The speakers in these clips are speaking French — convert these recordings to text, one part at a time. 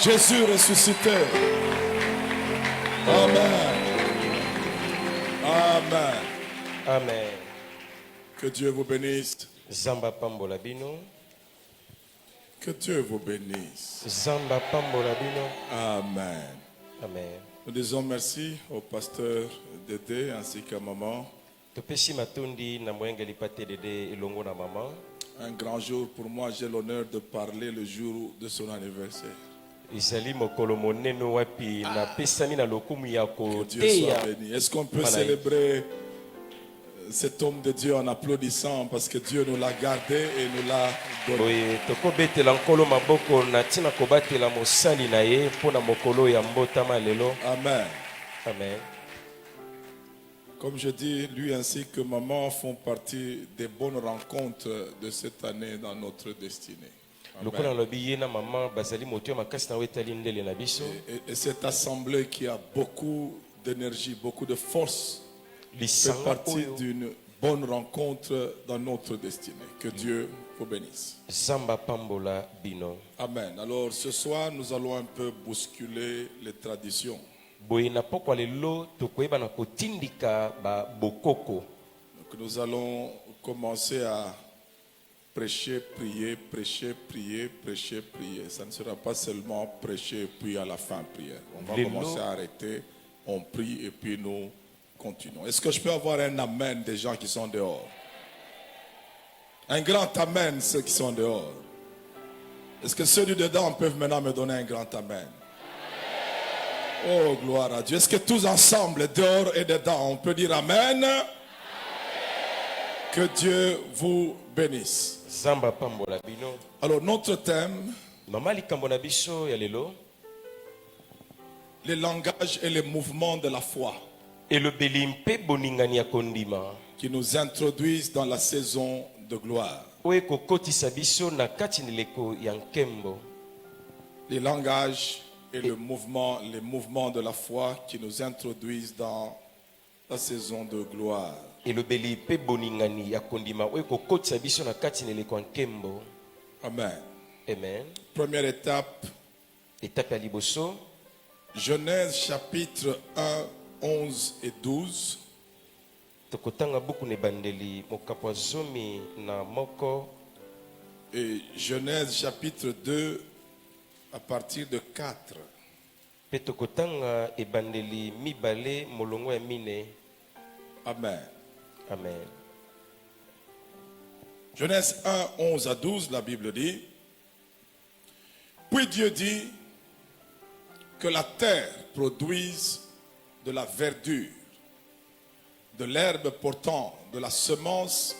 Jésus ressuscité. Amen. Amen. Amen. Que Dieu vous bénisse. Zamba pambola bino. Que Dieu vous bénisse. Zamba pambola bino. Amen. Amen. Nous disons merci au pasteur Dédé ainsi qu'à maman. Topesi matondi na moyengeli pate Dédé elongo na maman. Un grand jour pour moi, j'ai l'honneur de parler le jour de son anniversaire. Izali mokolo moneno wapi na pesami na lokumu ya Que Dieu soit koteya. béni. Est-ce qu'on peut célébrer cet homme de Dieu en applaudissant parce que Dieu nous l'a gardé et nous l'a donné. Boye tokobetela nkolo maboko na tina kobatela mosali na ye mpona mokolo ya mbotama lelo. Amen. Amen. Comme je dis, lui ainsi que maman font partie des bonnes rencontres de cette année dans notre destinée. Lokola lobi ye na maman bazali moto makasi na wetali ndele na biso. Et cette assemblée qui a beaucoup d'énergie, beaucoup de force, fait partie d'une bonne rencontre dans notre destinée. Que Dieu vous bénisse. Zamba pambola bino. Amen. Alors ce soir, nous allons un peu bousculer les traditions. Boye na pokwa lelo tokoyeba na kotindika ba bokoko. Donc nous allons commencer à prêcher, prier, prêcher, prier, prêcher, prier. Ça ne sera pas seulement prêcher puis à la fin prière. On va commencer à arrêter, on prie et puis nous continuons. Est-ce que je peux avoir un amen des gens qui sont dehors? Un grand amen ceux qui sont dehors. Est-ce que ceux du dedans peuvent maintenant me donner un grand amen? Oh, gloire à Dieu. Est-ce que tous ensemble, dehors et dedans, on peut dire amen? Que Dieu vous bénisse. Zamba pambola bino. Alors notre thème, Mama likambo na biso ya lelo. les langages et les mouvements de la foi Elobeli mpe boningani ya kondima. qui nous introduisent dans la saison de gloire. Oye kokotisa biso na kati nileko ya nkembo. Les langages et les mouvements de la foi qui nous introduisent dans la saison de gloire. Elobeli mpe boningani ya kondima. Oye kokotisa biso na kati nileko ya nkembo. Amen. Amen. Première étape, Étape ya liboso. Genèse chapitre 1, 11 et 12. Tokotanga buku ne bandeli mokapo zomi na moko. Et Genèse chapitre 2 à partir de 4. Pe tokotanga ebandeli mibale molongo ya mine. Amen. Amen. Genèse 1, 11 à 12, la Bible dit: Puis Dieu dit que la terre produise de la verdure, de l'herbe portant de la semence,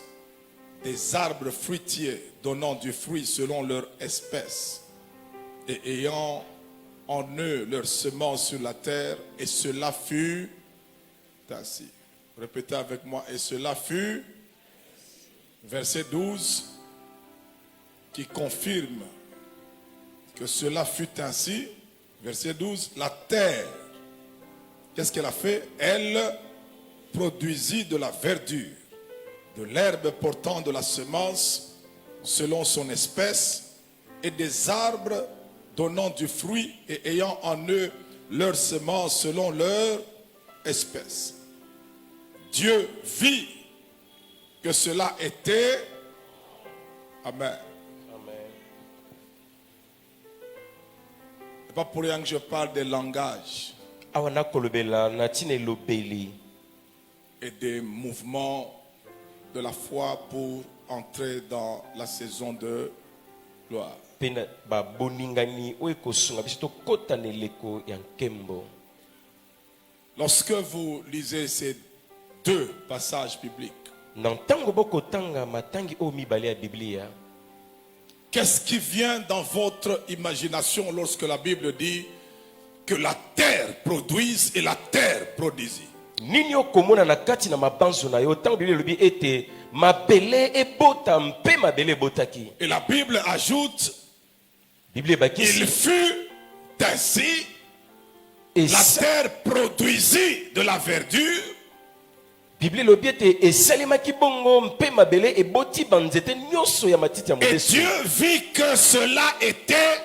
des arbres fruitiers donnant du fruit selon leur espèce, et ayant en eux leur semence sur la terre, et cela fut ainsi. Répétez avec moi, et cela fut, verset 12, qui confirme que cela fut ainsi. Verset 12, la terre, qu'est-ce qu'elle a fait? Elle produisit de la verdure, de l'herbe portant de la semence selon son espèce, et des arbres donnant du fruit et ayant en eux leur semence selon leur espèce. Dieu vit que cela était. Amen. Ce n'est pas pour rien que je parle des langages Awana kolobela na tine lobeli. et des mouvements de la foi pour entrer dans la saison de gloire. Pena ba boningani oye kosunga biso tokota neleko ya nkembo. Lorsque vous lisez ces deux passages bibliques, Na ntango bokotanga matangi o mibale ya Biblia. qu'est-ce qui vient dans votre imagination lorsque la Bible dit que la terre produise et la terre produisit? Nini okomona na kati na mabanzo na yo tango Biblia lobi ete mabele ebota mpe mabele ebotaki. Et la Bible ajoute, Biblia il bakisi fut ainsi, et la terre produisit de la verdure, Biblia lobi ete esalemaki bongo mpe mabele eboti banzete nyonso ya matiti ya et modeso. Dieu vit que cela était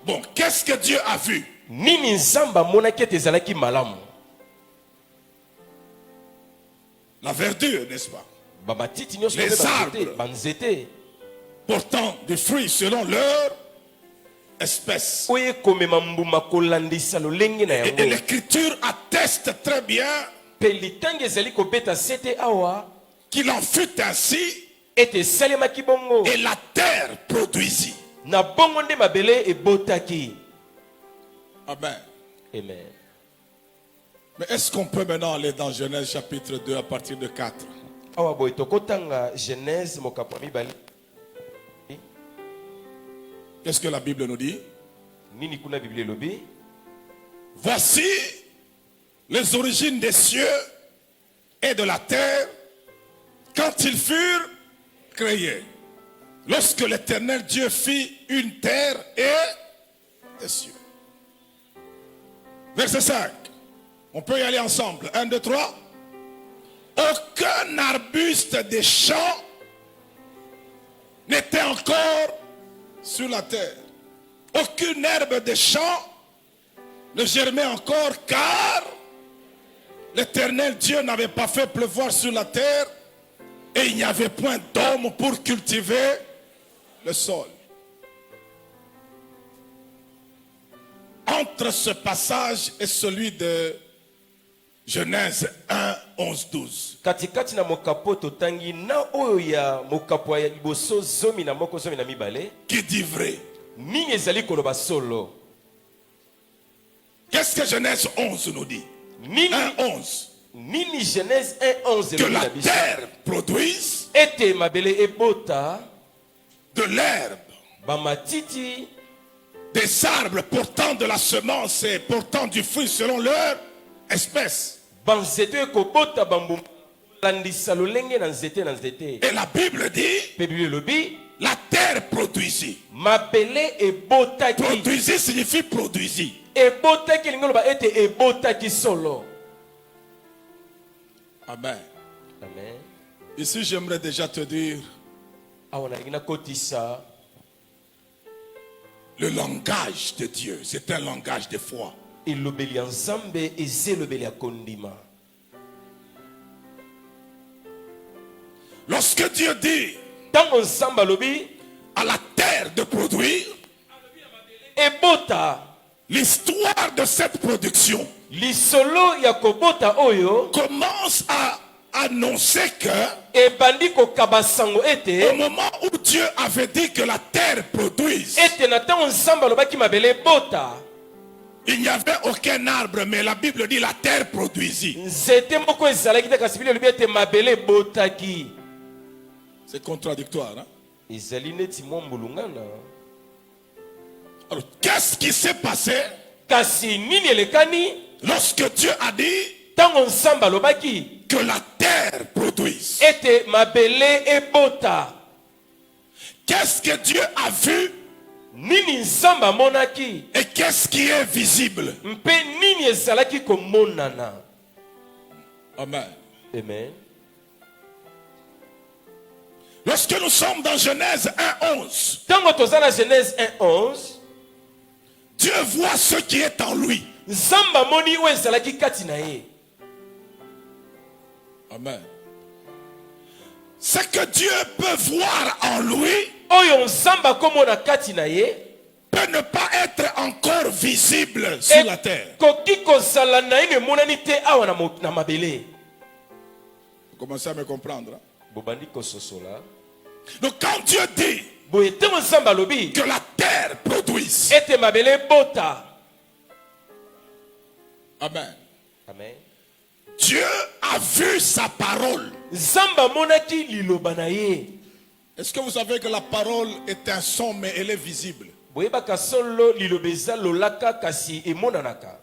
Bon, qu'est-ce que Dieu a vu? Nini nzamba monaki ete ezalaki malamu. La verdure, n'est-ce pas? Bamatiti nyonso Les mpe arbres. banzete, banzete. Portant des fruits selon leur espèce. Oyo ekomema mbuma kolandisa lolenge na Et yango. l'écriture atteste très bien Mpe litangi ezali kobeta sete awa qu'il en fut ainsi ete esalemaki bongo. et la terre produisit. Na bongo nde mabele ebotaki. Amen. Amen. Mais est-ce qu'on peut maintenant aller dans Genèse chapitre 2 à partir de 4? Awa boy tokotanga Genèse mokapo mibale. Qu'est-ce que la Bible nous dit? Nini kuna Biblia lobi? Voici les origines des cieux et de la terre quand ils furent créés. Lorsque l'Éternel Dieu fit une terre et des cieux. Verset 5. On peut y aller ensemble. 1, 2, 3. Aucun arbuste des champs n'était encore sur la terre. Aucune herbe des champs ne germait encore, car l'Éternel Dieu n'avait pas fait pleuvoir sur la terre et il n'y avait point d'homme pour cultiver le sol. Entre ce passage et celui de Genèse 1, 11, 12. Katikati na mokapo totangi na oyo ya mokapo ya liboso zomi na moko zomi na mibale. Qui dit vrai? Nini ezali koloba solo? Qu'est-ce que Genèse 11 nous dit? Nini 1, 11. Nini Genèse 1, 11 Que la terre produise ete mabele ebota de l'herbe, bamatiti des arbres portant de la semence et portant du fruit selon leur espèce. banzete ekobota bambuma landisa lolenge na nzete. Et la Bible dit, Pe Biblia lobi la terre produisit. mabele ebotaki. Produisit signifie produisit. Ebotaki lingo loba ete ebotaki solo. Amen. Amen. Ici, j'aimerais déjà te dire Awa na lingina kotisa le langage de Dieu. C'est un langage de foi. elobeli ya nzambe eza elobeli ya kondima. Lorsque Dieu dit Ntango nzambe alobi à la terre de produire, ebota, l'histoire de cette production lisolo ya kobota oyo commence à annoncer que ebandi kokaba sango ete au moment où Dieu avait dit que la terre produise, ete na ntango nzambe alobaki mabele ebota, il n'y avait aucun arbre, mais la Bible dit la terre produisit. nzete moko ezalaki te kasi Biblia elobi ete mabele ebotaki. C'est contradictoire. Hein? Ezali neti mwa mbulungana. Alors, qu'est-ce qui s'est passé Kasi nini elekani lorsque Dieu a dit ntango nzambe alobaki que la terre produise? ete mabele ebota? Qu'est-ce que Dieu a vu Nini nzambe amonaki et qu'est-ce qui est visible? mpe nini ezalaki komonana? Amen. Amen. Lorsque nous sommes dans Genèse 1, 11, Ntango toza na Genèse 1, 11, Dieu voit ce qui est en lui. nzambe amoni oyo ezalaki kati na ye. Amen. Ce que Dieu peut voir en lui Oyo nzambe akomona kati na ye peut ne pas être encore visible sur la terre. ekoki kozala na ye emonani te awa na mabele. Vous commencez à me comprendre. Hein? Bobandi kososola. Donc quand Dieu dit Boye ntango nzambe alobi que la terre produise, ete mabele ebota. Amen. Amen. Dieu a vu sa parole. Nzambe amonaki liloba na ye. Est-ce que vous savez que la parole est un son, mais elle est visible? Boyebaka solo liloba eza lolaka kasi emonanaka.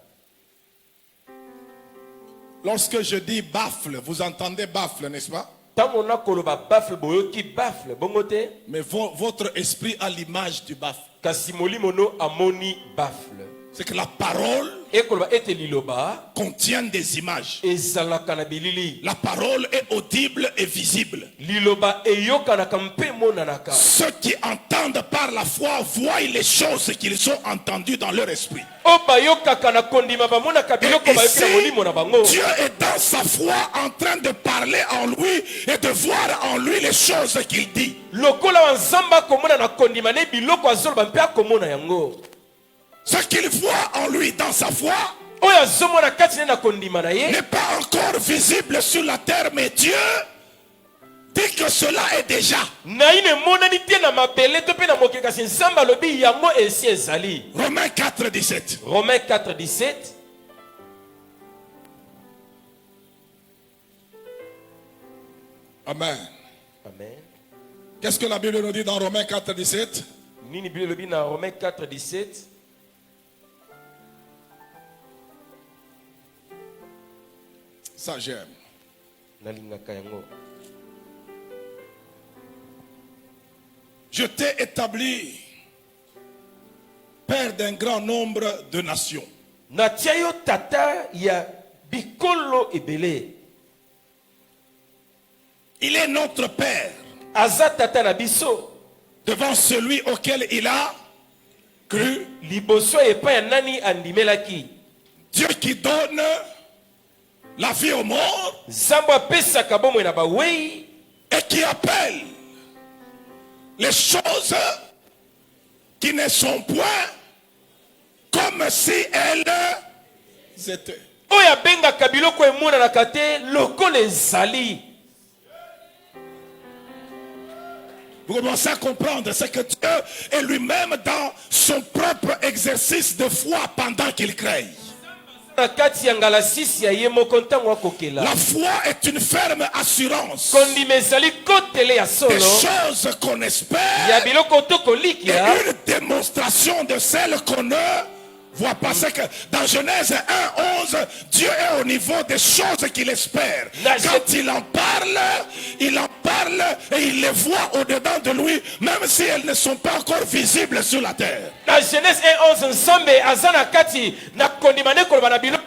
Lorsque je dis baffle, vous entendez baffle, n'est-ce pas? Ntango nakoloba bafle boyoki bafle bongo te, Mais votre esprit a l'image du baffle. kasi molimo no amoni bafle. C'est que la parole ekoloba ete liloba contiennent des images. ezalaka na bilili. La parole est audible et visible. Liloba eyokanaka mpe monanaka. Ceux qui entendent par la foi voient les choses qu'ils ont entendues dans leur esprit. O bayokaka na kondima bamonaka biloko bayoki na molimo na bango. Dieu est dans sa foi en train de parler en lui et de voir en lui les choses qu'il dit. Lokola wa nzamba komona na kondima ne biloko azoloba mpe akomona yango. Ce qu'il voit en lui dans sa foi Oyo azomona kati ne na kondima na ye n'est pas encore visible sur la terre, mais Dieu dit que cela est déjà. na ine monani te na mabele to mpe na moke kasi nzambe alobi yango esi ezali. Romains 4, 17. Romains 4, 17. Amen. Amen. Qu'est-ce que la Bible nous dit dans Romains 4, 17? Nini Bible lobi na Romains 4, 17. Ça j'aime. Nalingaka yango. Je t'ai établi père d'un grand nombre de nations. Natia yo tata ya bikolo ebele. Il est notre père Aza tata na biso. devant celui auquel il a cru. Liboso epa ya nani andimelaki. Dieu qui donne la vie aux morts Nzambo apesaka bomoi na bawei et qui appelle les choses qui ne sont point comme si elles étaient. oyo abengaka biloko emonanaka te lokola ezali. Vous commencez à comprendre, c'est que Dieu est lui-même dans son propre exercice de foi pendant qu'il crée. Na kati ya ngala sisi ya ye moko ntango akokela. La foi est une ferme assurance Kondima ezali kotele ya des solo choses qu'on ya espère biloko et tokolikia une démonstration de celles qu'on ne voit pas. C'est que dans Genèse 1, 11, Dieu est au niveau des choses qu'il espère. Quand il en parle et il les voit au-dedans de lui, même si elles ne sont pas encore visibles sur la terre. na Genèse 1:11 nzambe aza na kati na kondima ne koloba na biloko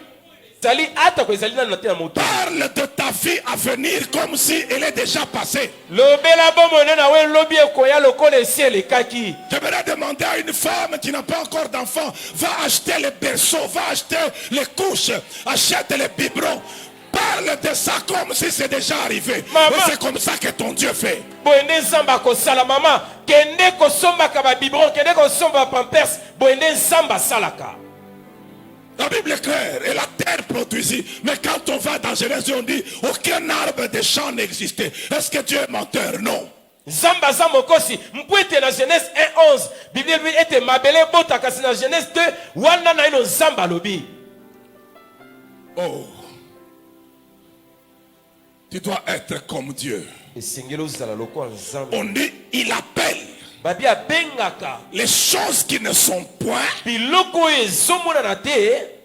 ezali atako ezali nanu na te na moto. Parle de ta vie à venir comme si elle est déjà passée. Lobela bomone na we lobi ekoya lokola esi elekaki. J'aimerais demander à une femme qui n'a pas encore d'enfant, va acheter les berceaux, va acheter les couches, achète les biberons. Parle de ça comme si c'est déjà arrivé. Maman. Et c'est comme ça que ton Dieu fait. Boende nzamba kosala mama kende kosombaka ba biberon kende kosomba pampers boende nzamba salaka. La Bible est claire et la terre produisit. Mais quand on va dans Genèse, on dit aucun arbre des champs n'existait. Est-ce que Dieu est menteur? Non. Nzamba za mokosi mpwete na Genèse 1:11 Biblia lui ete mabele bota kasi na Genèse 2 wana na ino nzamba lobi. Oh. Tu dois être comme Dieu. Esengelo zala lokola nzamba. On dit il appelle Babi abengaka les choses qui ne sont point. biloko ezomona na te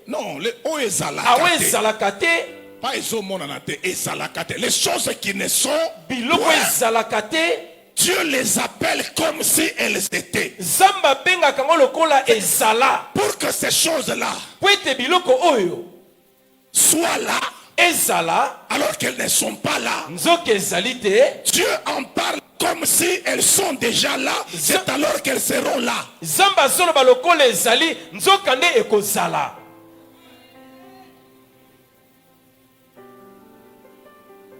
Non, les oh, awe ezalakate. ezalaka te Pas ezomonanate, ezalakate. Les choses qui ne sont biloko point. ezalaka te Dieu les appelle comme si elles étaient. nzamba abengaka ngo lokola ezala Pour que ces choses-là po ete biloko oyo soient là, ezala alors qu'elles ne sont pas là. nzoka ezali te. Dieu en parle comme si elles sont déjà là. C'est alors qu'elles seront là. Nzamba azoloba lokola ezali nzoka nde ekozala.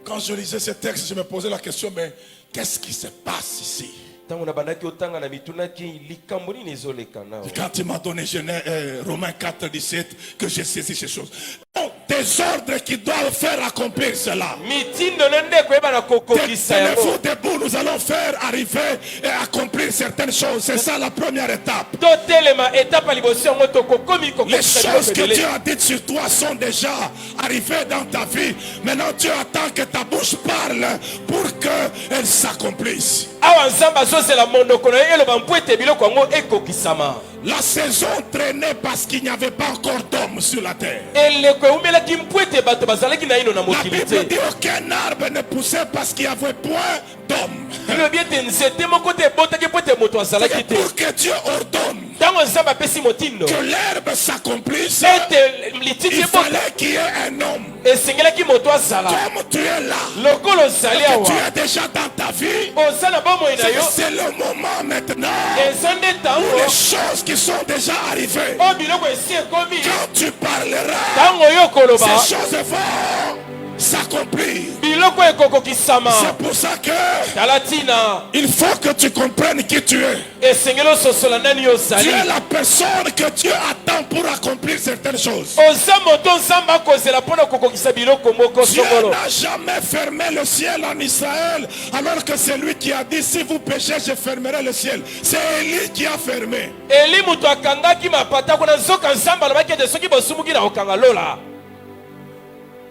Quand je lisais ce texte, je me posais la question, mais qu'est-ce qui se passe ici? Ntango na bandaki otanga na mitunaki likambo nini ezoleka nawa. Quand il m'a donné Romains 4, 17, que j'ai saisi ces choses. Donc, des ordres qui doivent faire accomplir cela. Mitindo na nde koyeba na kokokisa Tenez-vous yango. debout, nous allons faire arriver et accomplir certaines choses. C'est ça la première étape. Totelema étape ya liboso yango tokokomi Les kokokisa choses biloko que ebele. Dieu a dites sur toi sont déjà arrivées dans ta vie. Maintenant, Dieu attend que ta bouche parle pour qu'elles s'accomplissent. Awa nzamba azozela monoko na ye eloba mpo ete biloko yango ekokisama. La saison traînait parce qu'il n'y avait pas encore d'hommes sur la terre. Eleko eumelaki mpo ete bato bazalaki na ino na La mokili Bible te. dit aucun arbre ne poussait parce qu'il n'y avait point d'hommes. Elobi ete nzete moko te ebotaki mpo ete moto azalaki C'est te. pour que Dieu ordonne ntango nzambe apesi motindo que l'herbe s'accomplisse, ete lititi il ebota fallait qu'il y ait un homme. esengelaki moto azala Comme tu es là, lokola ozali que tu awa es déjà dans ta vie, oza na bomoi na yo c'est le moment maintenant eza nde où ntango les choses qui sont déjà arrivées, oyo biloko esi ekomi quand tu parleras, ntango yo koloba ces choses vont s'accomplir. biloko ekokokisama C'est pour ça que tala ntina il faut que tu comprennes qui tu es. esengeli ososola nani Tu ozali es la personne que Dieu attend pour accomplir certaines choses. oza moto nzambe akozela mpona kokokisa biloko moko Dieu songolo n'a jamais fermé le ciel en Israël, alors que c'est lui qui a dit si vous péchez, je fermerai le ciel. C'est Élie qui a fermé. eli moto akangaki mapata kuna nzoka nzambe alobaki ete soki bosumuki na kokanga lola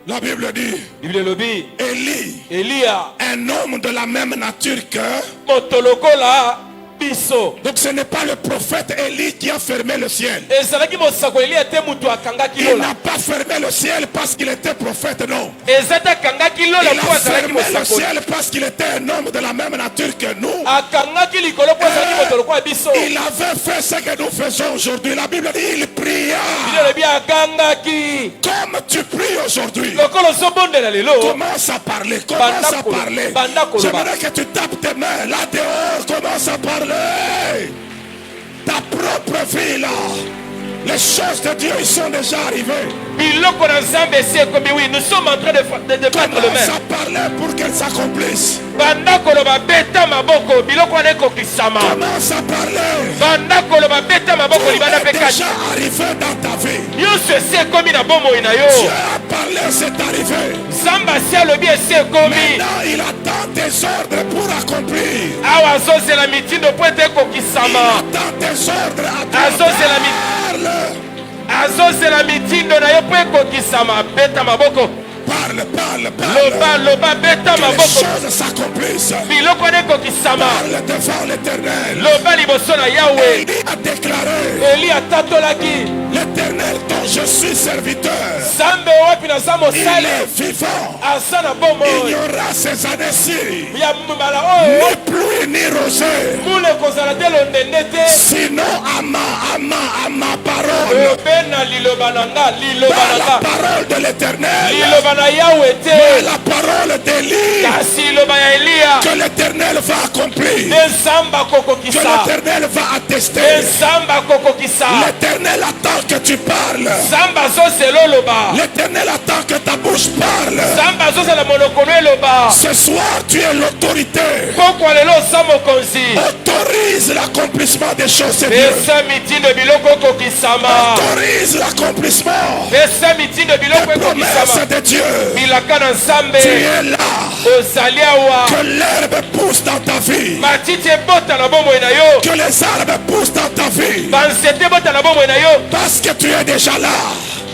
La Bible dit, biblia elobi Élie, eliya un homme de la même nature que... moto lokola biso Donc ce n'est pas le prophète Élie qui a fermé le ciel. ezalaki mosako eliya te moto akangaki Il lola n'a pas fermé le ciel parce qu'il était prophète, non. eza te akangaki lola Il mpo a azalaki fermé le mosakoli ciel parce qu'il était un homme de la même nature que nous. akangaki likolo mpo azalaki moto lokola biso Il avait fait ce que nous faisons aujourd'hui. La Bible dit, il pria. biblia elobi akangaki Comme tu pries aujourd'hui. lokolo ozobondela lelo Commence à parler, commence à parler. Banda koloba. J'aimerais que tu tapes tes mains là dehors, commence à parler. Ta propre vie là. Les choses de Dieu, ils sont déjà arrivées. biloko na nzambe esi ekomi wi nous sommes en train de battre le Commence main à parler pour qu'elles s'accomplissent. banda koloba beta maboko biloko wana ekokisama Commence à parler. banda koloba beta maboko libanda Tout mpe est kati déjà arrivé dans ta vie. nyonso esi ekomi na bomoi na Dieu yo a parlé, c'est arrivé. nzambe asi alobi esi ekomi Maintenant, il attend tes ordres pour accomplir. awa azozela mitindo mpo ete Il ekokisama attend tes ordres à toi. Azozela mi- Parle, azozela mitindo na yo mpo ekokisama beta maboko parle, parle, loba parle. loba beta Que les maboko choses s'accomplissent. biloko wana ekokisama Parle devant l'Éternel. loba liboso na yawe Il a déclaré, eli atatolaki l'Éternel dont je suis serviteur, nzambe wapi naza il mosali est vivant. aza na Il bomoi y aura ces années-ci, ya mbala oyo ni pluie ni rosée. mbula ekozala te londende te Sinon, à ma parole, obe na liloba na nga liloba pas na la nga parole de l'Éternel, liloba na yawe mais te la parole d'Élie kasi liloba ya eliya que l'Éternel va accomplir, nde nzambe que akokokisa l'Éternel va nde attester. nzambe akokokisa L'Éternel attend que tu parles. nzambe azozela oloba L'Éternel attend que ta bouche parle. nzambe azozela monokolo eloba Ce soir, tu es l'autorité. pokwa lelo oza mokonzi Autorise l'accomplissement des choses de Dieu. pesa mitindo biloko ekokisama Autorise l'accomplissement pesa mitindo biloko des promesses ekokisama de Dieu. bilaka na nzambe Tu es là. ozali awa Que l'herbe pousse dans ta vie. matiti ebota na bomoi na yo Que les arbres poussent dans ta vie. banzete ebota na bomoi na yo Parce que tu es déjà là.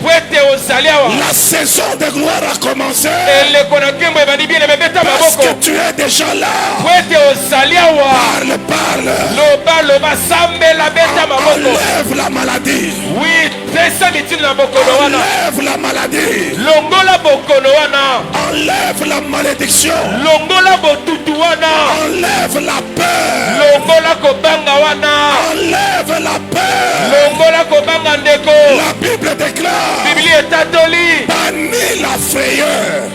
po ete ozali awa La saison de gloire a commencé. eleko na nkembo ebandi bieleme beta Parce maboko que tu es déjà là. po ete ozali awa Parle, parle. loba loba sambela beta maboko Enlève la maladie. wi pesa mitindo na bokono wana Enlève la maladie. longola bokono wana Enlève la malédiction. longola botutu wana Enlève la peur. longola kobanga wana Enlève la peur. longola kobanga ndeko La Bible déclare, biblia etatoli bannis la frayeur.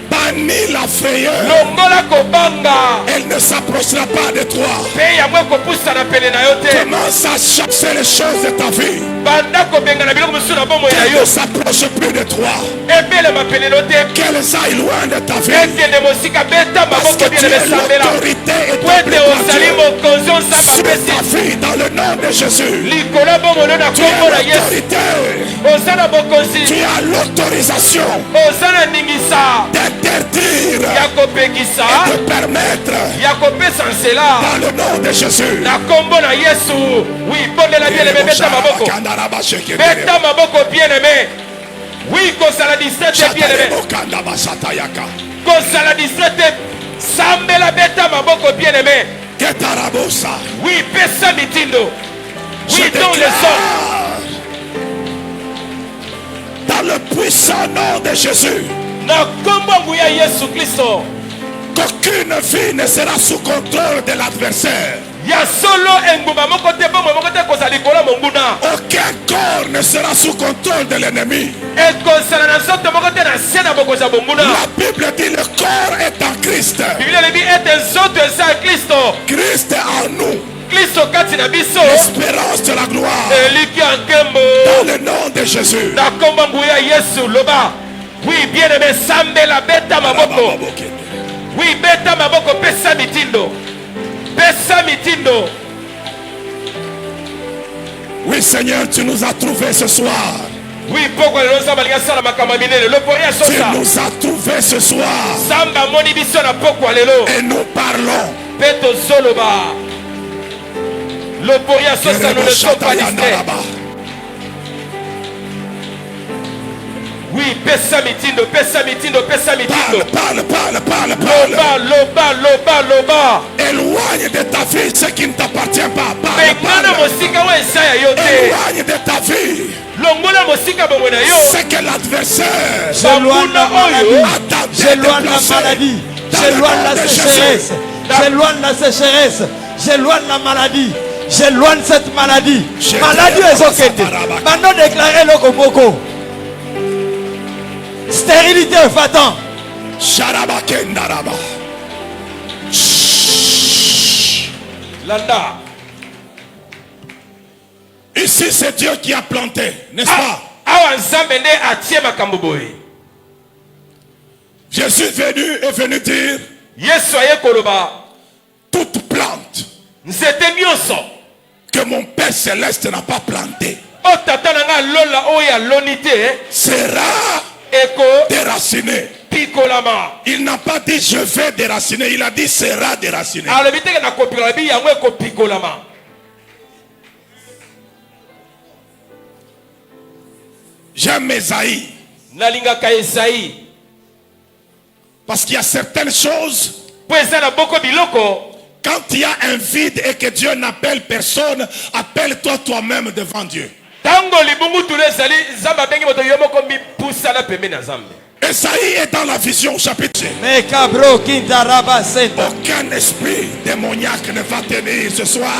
Bannis la frayeur. longola kobanga Elle ne s'approchera pas de toi. mpe yango ekopusana pene na yo te Commence à chasser les choses de ta vie. banda kobengana biloko mosusu na bomoi na Qu'elle yo ne s'approche plus de toi. ebelema pene no te Qu'elles aillent loin de ta vie. ekende mosika beta Parce maboko que tu bieleme es sambela l'autorité po ete établie par ozali Dieu mokonzi onzambe sur apesi ta vie dans le nom de Jésus. likolo ya bomoi no na Tu es nkombo na yesu l'autorité. oza na bokonzi Tu as l'autorisation oza na ndingisa d'interdire ya kopekisa et de permettre ya kopesa nzela dans le nom de Jésus. na nkombo na yesu wi bondela bieleme beta maboko beta maboko bien-aimé wi kozala distrait te bien-aimé kozala distrait te sambela beta maboko bien-aimé wi pesa mitindo wi dans les hommes dans le puissant nom de Jésus, na nkombo ya nguya yesu kristo qu'aucune vie ne sera sous contrôle de l'adversaire. Ya solo engumba moko te bombo moko te kozali kola monguna. Aucun corps ne sera sous contrôle de l'ennemi. E kozala na nzoto moko te na se na bokoza bonguna. La Bible dit le corps est en Christ. Biblia lebi ete nzoto eza Kristo. Christ est en nous. Kristo kati na biso. L'espérance de la gloire. Eliki ya nkembo. Dans le nom de Jésus. Na kombo nguya Yesu loba. Oui, bien aimé, sambela beta maboko. Oui, beta maboko pesa mitindo. Pesa mitindo. Oui, Seigneur, tu nous as trouvés ce soir. Oui, pourquoi le samba linga sala makama minene le poria Tu sosa. nous as trouvés ce soir. Samba moni biso na pourquoi lelo. Et nous parlons. Peto soloba. Le poria sosa nous ne sommes pas distraits. Oui, pesa mitindo, pesa mitindo, pesa mitindo. Parle. Loba. Éloigne de ta vie ce qui ne t'appartient pas. Bengana mosika wa esaya yote. Éloigne de ta vie Longola mosika bongona yo. ce que l'adversaire J'éloigne la maladie. J'éloigne la déplacer maladie. dans le J'éloigne nom la de sécheresse. J'éloigne la sécheresse. J'éloigne la maladie. J'éloigne cette maladie. Maladie est okete. Maintenant déclarez le Koboko. Stérilité fatant. Sharabakendaraba. Landa. Ici c'est Dieu qui a planté, n'est-ce pas? Awa nzambe nde atie makambo boye. Jésus est venu dire Yesu aye koloba. toute plante Nzete nyonso. que mon Père Céleste n'a pas plantée O tata nanga lola oya lonite. sera Eko déracinée. pikolama. Il n'a pas dit je vais déraciner, il a dit sera déraciné. Alobi teke na kopikola bi yango eko pikolama. J'aime Esaïe Nalingaka Esaïe. parce qu'il y a certaines choses, Po eza na boko biloko. quand il y a un vide et que Dieu n'appelle personne, appelle-toi toi-même devant Dieu. Tango libungu tule zali zamba bengi moto yomoko mi pusa na pembe na zambe. Esaïe est dans la vision chapitre. Mais cabro kintaraba senta. Aucun esprit démoniaque ne va tenir ce soir.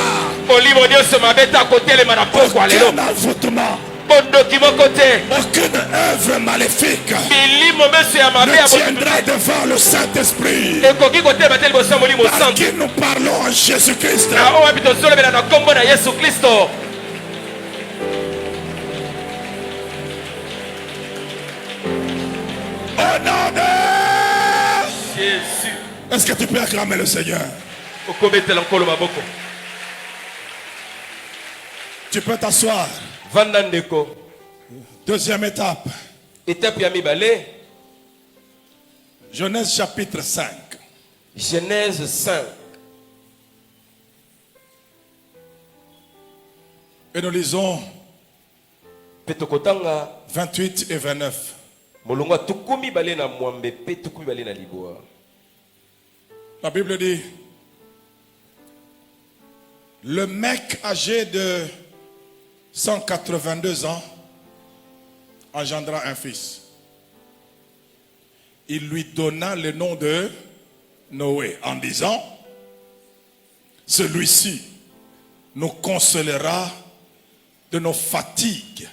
Olimo nyonso mabeta kotelema na poko alelo. Aucun envoûtement, Bondoki moko te. aucune œuvre maléfique Milimo meso ya mabe ne ya tiendra devant le Saint-Esprit. ekoki kotema te liboso ya molimo Par santo. qui nous parlons en Jésus-Christ. Na oyo wapi tozolobela na kombo na Yesu Kristo. Au nom de... Jésus. Est-ce que tu peux acclamer le Seigneur? Okobetela nkolo maboko. Tu peux t'asseoir. Vanda ndeko. Deuxième étape. Étape ya mibale. Genèse chapitre 5. Genèse 5. Et nous lisons Petokotanga 28 et 29. molongwa tukumi bale na mwambe pe tukumi bale na liboa. La Bible dit, le mec âgé de 182 ans engendra un fils. Il lui donna le nom de Noé en disant, celui-ci nous consolera de nos fatigues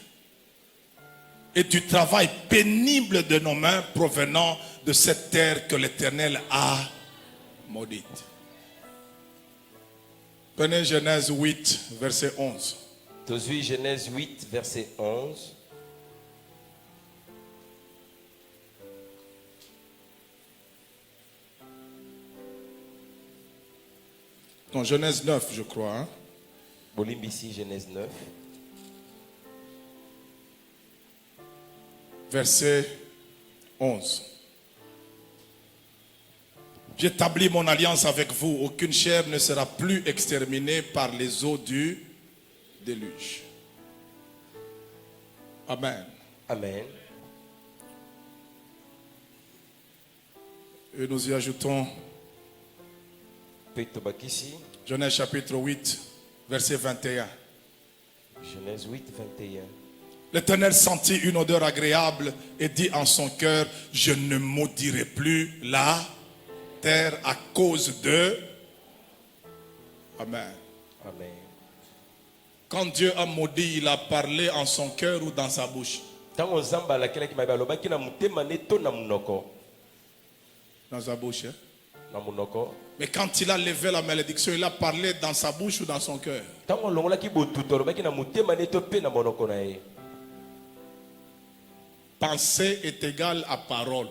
et du travail pénible de nos mains provenant de cette terre que l'Éternel a maudite. Prenez Genèse 8, verset 11. Tozui Genèse 8, verset 11. Non, Genèse 9, je crois. Hein? Bolimbisi Genèse 9. Verset 11. J'établis mon alliance avec vous. Aucune chair ne sera plus exterminée par les eaux du déluge. Amen. Amen. Et nous y ajoutons Petobakisi. Genèse chapitre 8, verset 21. Genèse 8, 21. L'Éternel sentit une odeur agréable et dit en son cœur, je ne maudirai plus la terre à cause de... Amen. Amen. Quand Dieu a maudit, il a parlé en son cœur ou dans sa bouche? Tango nzamba la kele ki mabe alobaki na mutema ne to na munoko. Dans sa bouche. Hein? Na munoko. Mais quand il a levé la malédiction, il a parlé dans sa bouche ou dans son cœur? Tango longola ki botuto alobaki na mutema ne to pe na monoko na ye. Pensée est égale à parole.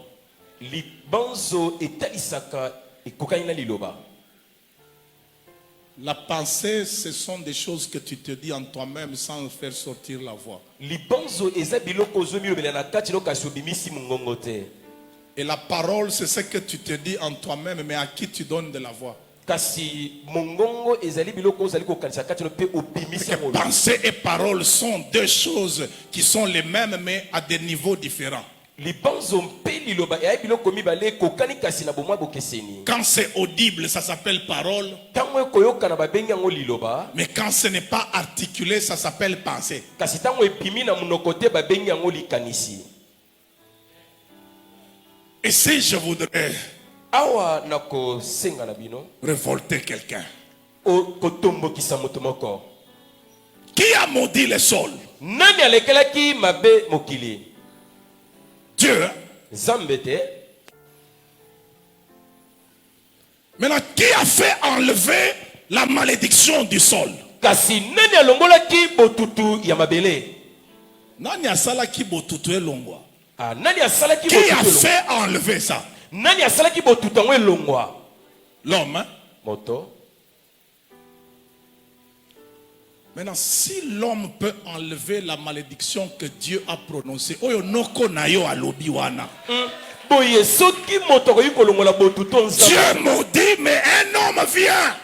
Libanzo etalisaka ekokani na liloba. La pensée, ce sont des choses que tu te dis en toi-même sans faire sortir la voix. Libanzo eza biloko zomi lobela na kati lokaso bimisi mungongo te. Et la parole, c'est ce que tu te dis en toi-même, mais à qui tu donnes de la voix. Kasi mungongo ezali biloko ozali kokanisa kati no pe obimisi Parce que ngolo. pensée et parole sont deux choses qui sont les mêmes, mais à des niveaux différents. Libanzo mpe liloba ya biloko mibale kokani kasi na bomwa bokeseni. Quand c'est audible, ça s'appelle parole. Tango ekoyoka na babengi yango liloba. Mais quand ce n'est pas articulé, ça s'appelle pensée. Kasi tango epimi na munoko te babengi yango likanisi. Et si je voudrais Awa nako senga na bino révolter quelqu'un, o kotombokisa moto moko. qui a maudit le sol? Nani alekelaki mabe mokili? Dieu. Zambete. Maintenant, qui a fait enlever la malédiction du sol? Kasi nani alongolaki botutu ya mabele? Nani asalaki botutu elongwa? Ah, nani asalaki Qui botutu a elongwa? fait enlever ça? Nani asalaki botutu yango elongwa? L'homme. Hein? Moto. Maintenant, si l'homme peut enlever la malédiction que Dieu a prononcée, oyo noko na yo alobi wana. Boye soki moto koyi kolongola botutu nzambe. Dieu maudit, mais un homme vient.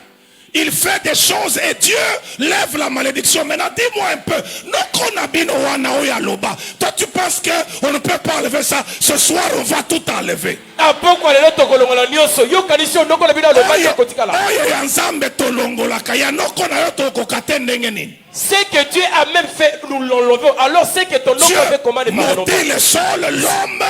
Il fait des choses et Dieu lève la malédiction. Maintenant, dis-moi un peu. Noko na bino wana oyo aloba. Toi, tu penses qu'on ne peut pas enlever ça? Ce soir, on va tout enlever. Apoko lelo tokolongola nyoso yo kanisi ndoko na bino loba ya kotikala. Oyo ya nzambe tolongolaka ya noko na yo tokokate ndenge nini? C'est que Dieu a même fait nous l'enlever. Alors c'est que ton nom fait comment de Dieu maudit le sol, l'homme.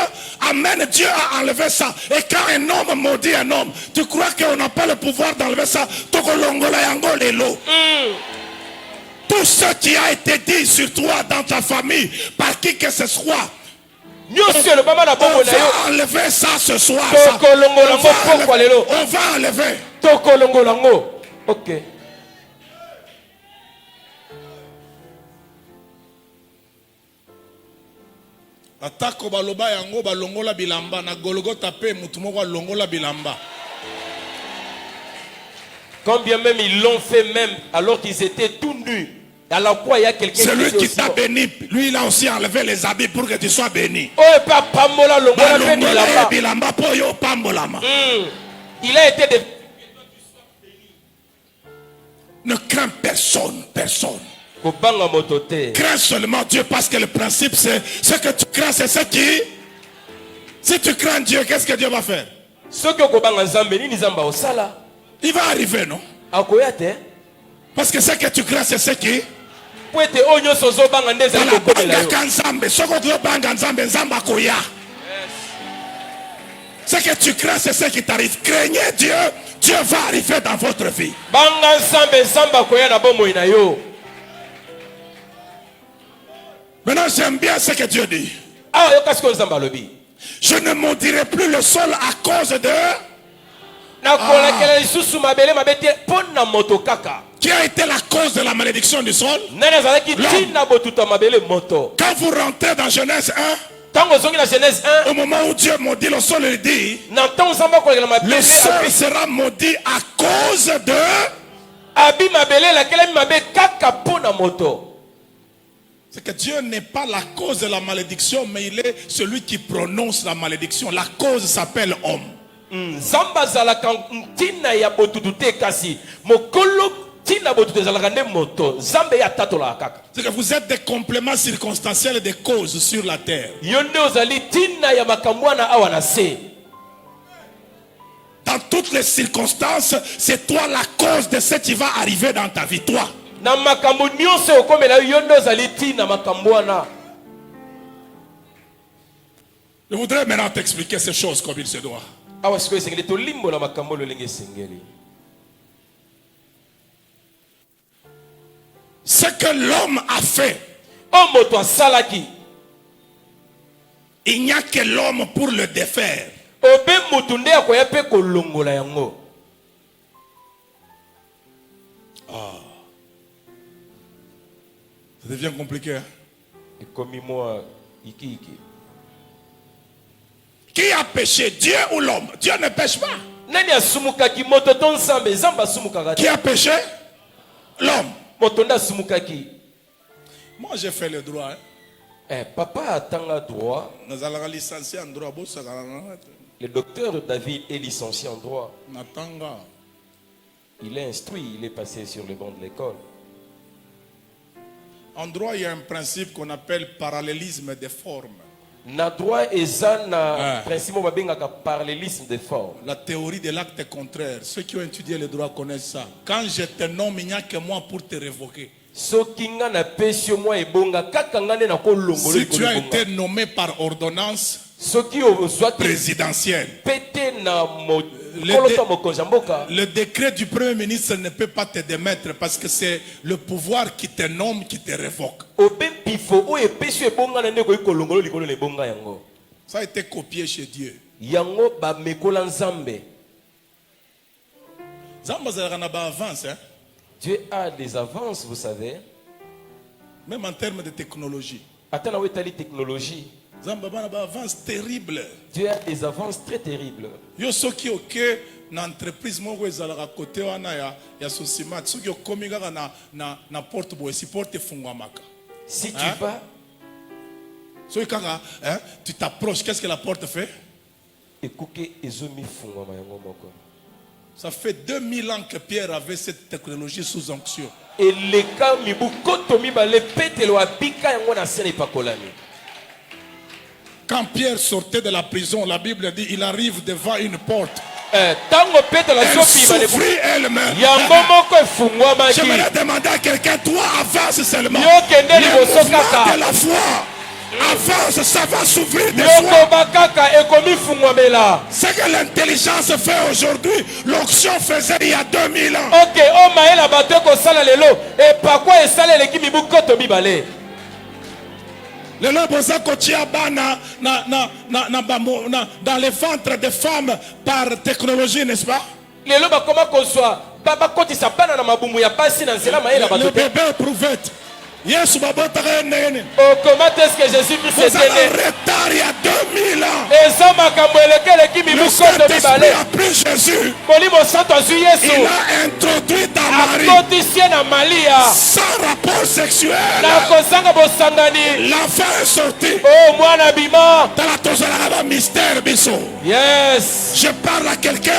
Amen. Dieu a enlevé ça. Et quand un homme maudit un homme, tu crois qu'on n'a pas le pouvoir d'enlever ça? Tokolongola yango lelo. Tout ce qui a été dit sur toi dans ta famille, par qui que ce soit, on va enlever ça ce soir. On va enlever. Ok. Atako baloba yango balongola bilamba na Golgotha pe mutu moko longola bilamba. Quand bien même ils l'ont fait même alors qu'ils étaient tout nus. À la croix il y a quelqu'un c'est lui qui t'a béni. Lui il a aussi enlevé les habits pour que tu sois béni. Oh papa mola longola bilamba po yo pambolama. Il a été de... Ne crains personne, personne. Crains seulement Dieu parce que le principe c'est ce que tu crains, c'est ce qui. Si tu crains Dieu, qu'est-ce que Dieu va faire? Il va arriver, non? Parce que ce que tu crains, c'est ce qui. Ce que tu crains, c'est ce qui t'arrive. Craignez Dieu, Dieu va arriver dans votre vie. Maintenant, j'aime bien ce que Dieu dit. Je ne maudirai plus le sol à cause de... Qui a été la cause de la malédiction du sol? Quand vous rentrez dans Genèse 1, au moment où Dieu maudit le sol, il dit le sol sera maudit à cause de... C'est que Dieu n'est pas la cause de la malédiction, mais il est celui qui prononce la malédiction. La cause s'appelle homme. C'est que vous êtes des compléments circonstanciels des causes sur la terre. Dans toutes les circonstances, c'est toi la cause de ce qui va arriver dans ta vie, toi. Je voudrais maintenant t'expliquer ces choses comme il se doit. ce que l'homme a fait, o moto asalaki il n'y a que l'homme pour le défaire. obe mutu nde akoya mpe kolongola yango. Ça devient compliqué. Hein? Ekomi mwa iki. Qui a péché, Dieu ou l'homme? Dieu ne pêche pas. Nani asumukaki moto to nzambe? Nzambe asumukaka te. Qui a péché? L'homme. Moto nde asumukaki. Moi j'ai fait le droit. Hein? Papa atanga droit. Nous allons licencier en droit. Le docteur David est licencié en droit. Natanga. Il est instruit, il est passé sur le banc de l'école. En droit, il y a un principe qu'on appelle parallélisme des formes. Na droit eza na principe babengaka parallélisme des formes. La théorie de l'acte contraire. Ceux qui ont étudié le droit connaissent ça. Quand je te nomme, il n'y a que moi pour te révoquer. Si tu as été nommé par ordonnance présidentielle, le décret du Premier ministre ne peut pas te démettre parce que c'est le pouvoir qui te nomme, qui te révoque. Ça a été copié chez Dieu. Dieu a des avances, vous savez. Même en termes de technologie. Technologie. Dieu a des avances très terribles. Na entreprise moko ezalaka côté wana ya sosimat soki okomi kaka na porte boye si porte fungwamaka. Si tu vas soki kaka tu t'approches, qu'est-ce que la porte fait? Ekuke ezomi fungwama yango moko. Ça fait 2000 ans que Pierre avait cette technologie sous onction. Et les cas mibukoto mibale petelo abika yango na sene pakolami. Quand Pierre sortait de la prison, la Bible dit il arrive devant une porte. Elle souffrit elle-même. J'aimerais demander à quelqu'un, toi avance seulement. De la foi. Avance, ça va s'ouvrir des fois. Ce que l'intelligence fait aujourd'hui, l'onction faisait il y a 2000 ans. Le dans les ventres des femmes par technologie, n'est-ce pas? Le bébé éprouvette. Yes, oh, comment est-ce que Jésus peut se tenir? Il y a 2000 ans. Le Saint-Esprit a pris Jésus. Il a introduit dans Marie sans rapport sexuel. L'enfant est sorti. Dans la tosala mystère biso. Yes. Je parle à quelqu'un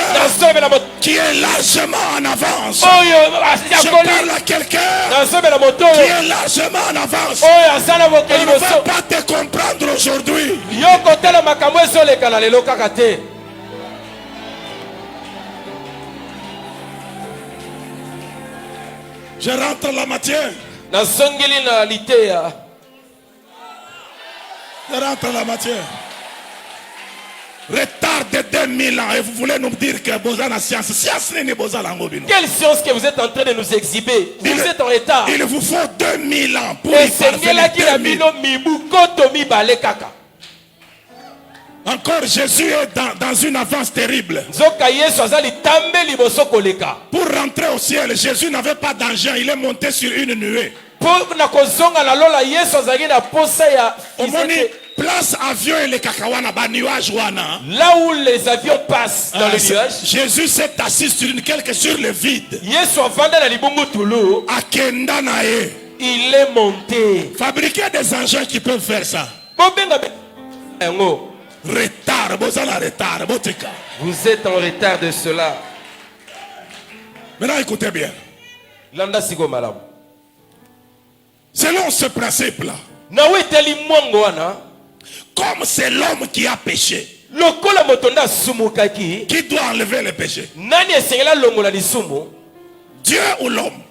qui est largement en avance. Je parle à quelqu'un qui est largement en avance. On ne va pas te comprendre aujourd'hui. Je rentre dans la matière. Je rentre dans la matière. Retard de 2000 ans et vous voulez nous dire que vous avez la science. Quelle science que vous êtes en train de nous exhiber? Vous êtes en retard. Il vous faut 2000 ans pour y parvenir. Encore Jésus est dans une avance terrible. Pour rentrer au ciel, Jésus n'avait pas d'engin, il est monté sur une nuée. Place avion et les cacahuana bas nuage wana. Là où les avions passent dans les nuages, Jésus s'est assis sur sur le vide. Il est monté. Fabriquer des engins qui peuvent faire ça. Retard, vous êtes en retard de cela. Maintenant écoutez bien. Selon ce principe là, comme c'est l'homme qui a péché, qui doit enlever le péché? Dieu ou l'homme?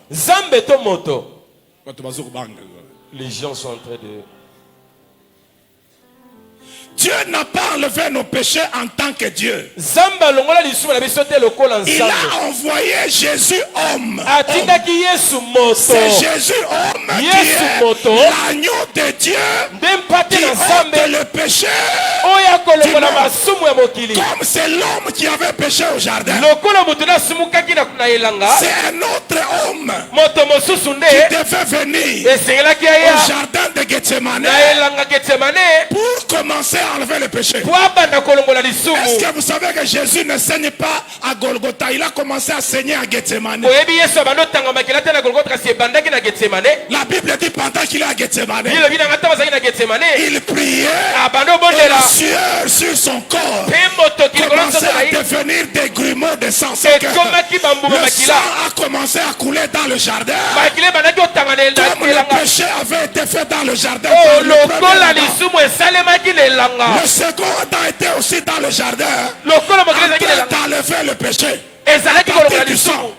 Les gens sont en train de... Dieu n'a pas enlevé nos péchés en tant que Dieu. Zamba longola lisumu na biso te lokola Il nzambe. a envoyé Jésus homme. Atindaki Yesu moto. C'est Jésus homme qui Yesu est moto. l'agneau de Dieu Ndempate qui na ôte nzambe le péché. oya kolongola masumu ya mokili. Comme c'est l'homme qui avait péché au jardin. Lokola moto nasumukaki na elanga. C'est un autre homme Moto mosusu nde qui devait venir esengelaki au aya jardin de Gethsemane na elanga Getsemane pour commencer à enlever le péché. po abanda kolongola lisumu. Est-ce que vous savez que Jésus ne saigne pas à Golgotha? Il a commencé à saigner à Gethsemane. oyebi Yesu abanda otanga makila te na Golgotha kasi ebandaki na Getsemane. La Bible dit pendant qu'il est à Gethsemane, bilobi nanga ntango azalaki na Getsemane il priait abanda et obondela la sueur sur son corps mpe motoki likolo commençait nzoto na à ye devenir des grumeaux de sang. C'est que ekomaki bambuma le sang makila a commencé à couler dans le jardin. makila ebandaki otanga na Comme le elanga. péché avait été fait dans le jardin. Oh, par le premier lokola Adam. lisumu esalemaki na elanga. Le second Adam était aussi dans le jardin. Lokola mokili ezalaki na Après elanga d'enlever le péché. ezalaki À kolongola partir du lisumu. sang.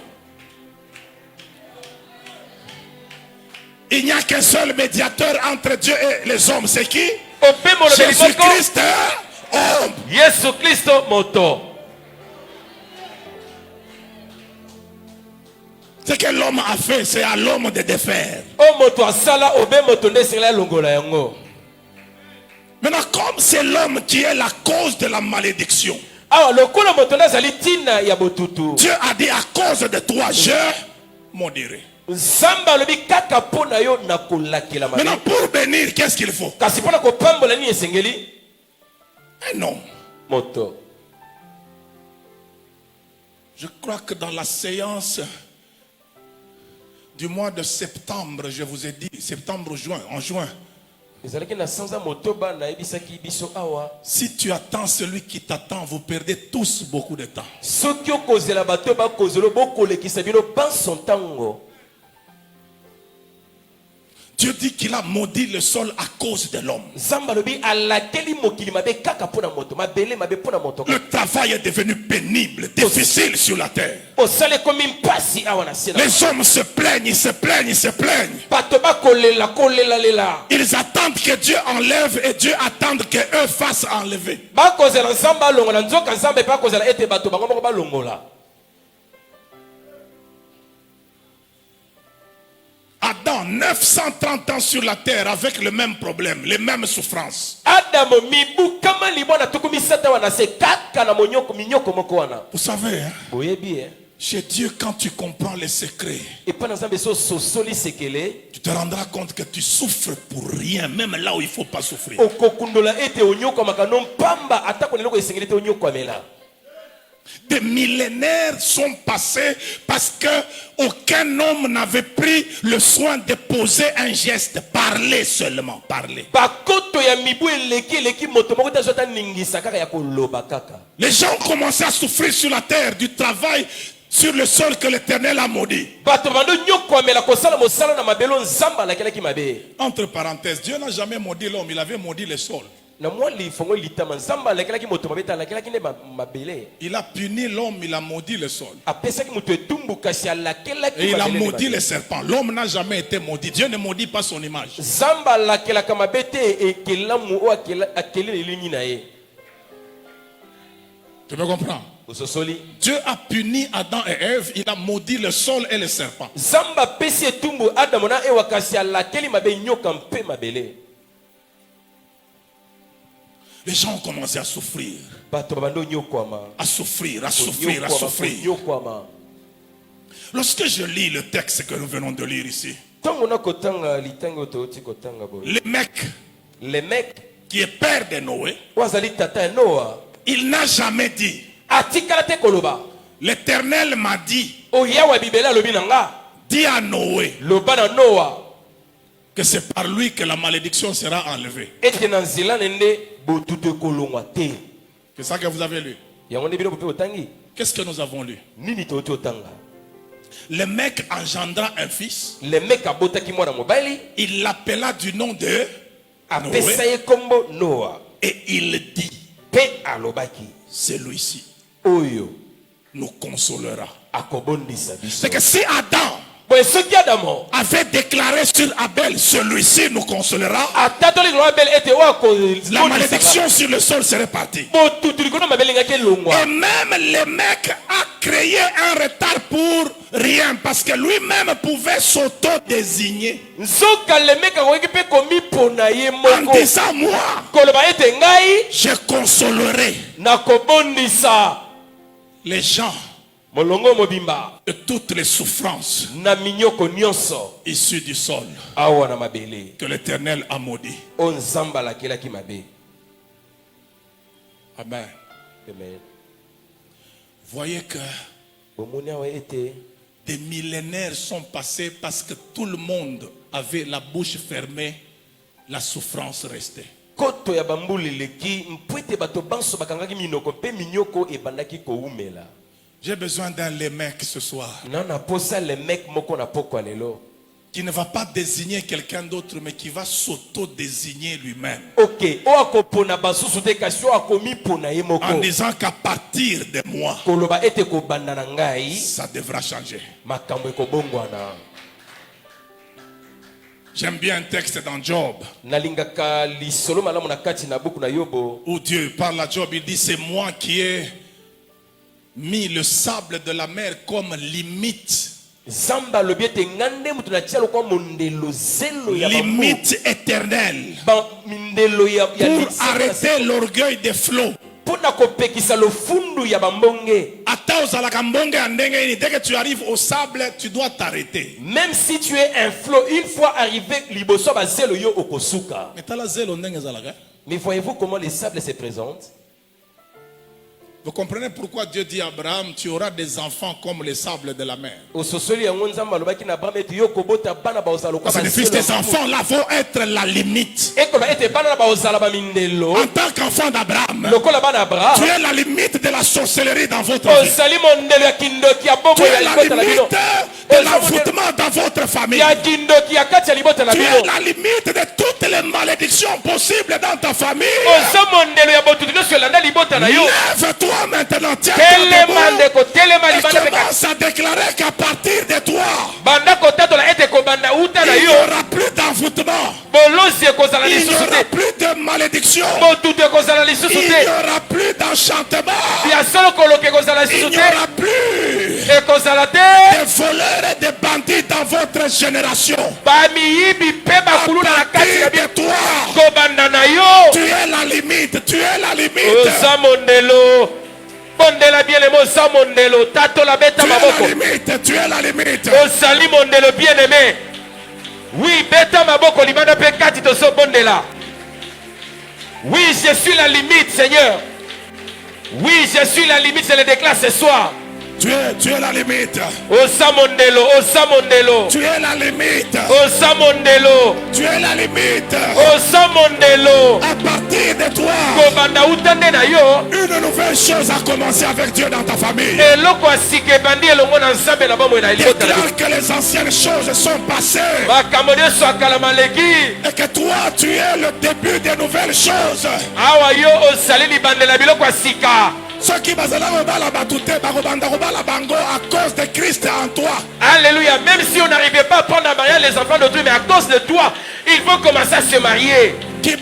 Il n'y a qu'un seul médiateur entre Dieu et les hommes. C'est qui? ope molobeli moko Jésus-Christ, homme. Yesu Kristo moto. Ce que l'homme a fait, c'est à l'homme de défaire. O moto asala obe moto nde esengeli alongola yango. Maintenant, comme c'est l'homme qui est la cause de la malédiction, Awa lokola moto nde azali ntina ya botutu. Dieu a dit à cause de toi, je maudirai. Nzambe alobi kaka mpo na yo nakolakela mabe. Maintenant, pour bénir, qu'est-ce qu'il faut? Kasi mpo na kopambola nini esengeli? Un homme. Moto. Je crois que dans la séance du mois de septembre, je vous ai dit, septembre, juin, en juin, ezalaki na sanza motoba nayebisaki biso awa. si tu attends celui qui t'attend, vous perdez tous beaucoup de temps. Soki okozela bato bakozela bokolekisa bino banso ntango. Dieu dit qu'il a maudit le sol à cause de l'homme. Nzambe alobi alakeli mokili mabe kaka mpo na moto mabele mabe mpo na moto. Le travail est devenu pénible, difficile sur la terre. osala ekomi mpasi awa na se na Les hommes se plaignent, ils se plaignent, ils se plaignent. bato bakolela kolelalela. Ils attendent que Dieu enlève et Dieu attend que eux fassent enlever. bakozela nzambe alongola nzoka nzambe mpe akozela ete bato bango moko balongola. Adam, 930 ans sur la terre avec le même problème, les mêmes souffrances. Adam mibu kama libona tukumisata wana se kaka na monyoko minyoko moko wana. Vous savez, hein, Boyebi chez Dieu, quand tu comprends les secrets, et pas nzambe so sosoli sekele tu te rendras compte que tu souffres pour rien, même là où il ne faut pas souffrir. okokundola ete onyoko makano pamba atako neloko esengeli te onyoko amela. Des millénaires sont passés parce que aucun homme n'avait pris le soin de poser un geste, parler seulement, parler. Bakoto ya mibu eleki moto moko ta zota ningisa kaka ya koloba kaka. Les gens ont commencé à souffrir sur la terre du travail sur le sol que l'Éternel a maudit. Bato bando nyoko amela kosala mosala na mabelo nzamba la kelaki mabe. Entre parenthèses, Dieu n'a jamais maudit l'homme, il avait maudit le sol. Na mwali fongo litama nzamba la kelaki moto mabeta la kelaki ne mabele. Il a puni l'homme, il a maudit le sol. Apesa ki moto etumbu kasi ala kelaki Et il a mabele maudit mabele. les serpents. L'homme n'a jamais été maudit. Dieu ne maudit pas son image. Zamba la kelaka mabete ekelamu o akele lingi na ye. Tu me comprends? Ososoli. Dieu a puni Adam et Ève, il a maudit le sol et les serpents. Zamba pesi etumbu Adam na ewa kasi ala keli mabe nyoka mpe mabele. Les gens ont commencé à souffrir. Bato bando nyokwama. À souffrir, à souffrir, à souffrir. Nyokwama. Lorsque je lis le texte que nous venons de lire ici, Tango na kotanga litango toti kotanga boy. le mec Le mec qui est père de Noé, wazali tata Noah. il n'a jamais dit, Atikala te koloba. l'Éternel m'a dit, O yawa bibela lobi nanga. dis à Noé Loba na Noah. que c'est par lui que la malédiction sera enlevée. Ete na nzela nende botute kolongwa te. C'est ça que vous avez lu. Yango nde bino pope otangi. Qu'est-ce que nous avons lu? Nini toti otanga. Le mec engendra un fils, Le mec abotaki mwana mobali. il l'appela du nom de Apesa Noé ye kombo Noah. et il dit, Pe alobaki. celui-ci Oyo nous consolera. akobondisa biso. C'est que si Adam avait déclaré sur Abel, celui-ci nous consolera, la malédiction sur le sol serait partie. Et même le mec a créé un retard pour rien, parce que lui-même pouvait s'auto-désigner en disant, moi, je consolerai les gens de toutes les souffrances issues du sol que l'Éternel a maudit. Amen. Voyez que des millénaires sont passés parce que tout le monde avait la bouche fermée, la souffrance restait. J'ai besoin d'un lémec ce soir qui ne va pas désigner quelqu'un d'autre, mais qui va s'auto-désigner lui-même. En disant qu'à partir de moi, ça devra changer. J'aime bien un texte dans Job où Dieu parle à Job, il dit, c'est moi qui ai mis le sable de la mer comme limite. Limite éternelle pour arrêter l'orgueil des flots. Dès que tu arrives au sable, tu dois t'arrêter. Même si tu es un flot, une fois arrivé, mais voyez-vous comment les sables se présentent? Vous comprenez pourquoi Dieu dit à Abraham, tu auras des enfants comme les sables de la mer. Parce que les fils des enfants là vont être la limite. En tant qu'enfant d'Abraham, tu es la limite de la sorcellerie dans votre vie. Tu es la limite de l'envoûtement dans votre famille. Tu es la limite de toutes les malédictions possibles dans ta famille. Lève-toi maintenant, tiens et commence à déclarer qu'à partir de toi, il n'y aura plus d'envoûtement, il n'y aura plus de malédiction, il n'y aura plus d'enchantement, il n'y aura plus de voleurs et de bandits dans votre génération. À partir de toi, tu es la limite, tu es la limite. Mondela bien aimé, ça mondelo, tato la beta maboko. Tu es la limite. Osali mondelo bien aimé. Oui, beta maboko limana pe kati to so bondela. Oui, je suis la limite, Seigneur. Oui, je suis la limite, je le déclare ce soir. Tu es la limite. Osamondelo, Osamondelo. Tu es la limite. Osamondelo. Tu es la limite. Osamondelo. À partir de toi, une nouvelle chose a commencé avec Dieu dans ta famille. Déclare que les anciennes choses sont passées. Et que toi, tu es le début des nouvelles choses. Ceux qui à cause de Christ en toi. Alléluia. Même si on n'arrivait pas à prendre en mariage les enfants d'autrui, mais à cause de toi, il faut commencer à se marier. Il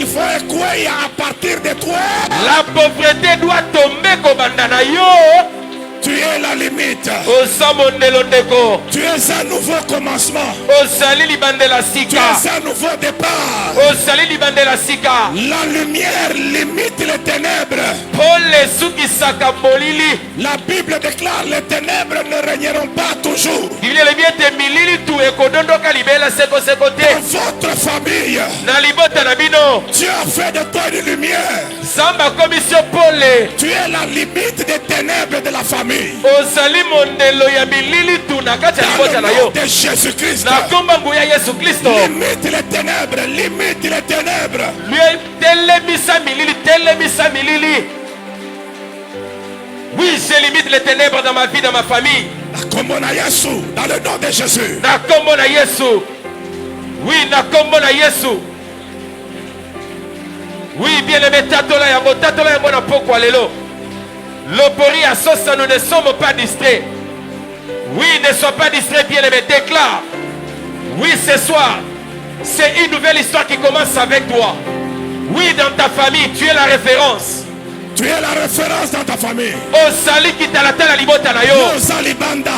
faut écouer à partir de toi. La pauvreté doit tomber comme bandanayo. Tu es la limite. Tu es un nouveau commencement. Tu es un nouveau départ. La lumière limite les ténèbres. La Bible déclare les ténèbres ne régneront pas toujours. Dans votre famille, Dieu a fait de toi une lumière. Tu es la limite des ténèbres de la famille. Dans le nom de Jésus-Christ, limite les ténèbres, limite les ténèbres. Oui, je limite les ténèbres dans ma vie, dans ma famille. Dans le nom de Jésus. Oui, Nakombona Yesu. Oui, bien aimé, Tatola Yambo, Tatola Yambo na poko alelo. L'opori à sauce, nous ne sommes pas distraits. Oui, ne sois pas distrait, bien-aimé. Déclare. Oui, ce soir, c'est une nouvelle histoire qui commence avec toi. Oui, dans ta famille, tu es la référence. Tu es la référence dans ta famille. Osali qui t'a la tête à libota na yo. Salibanda.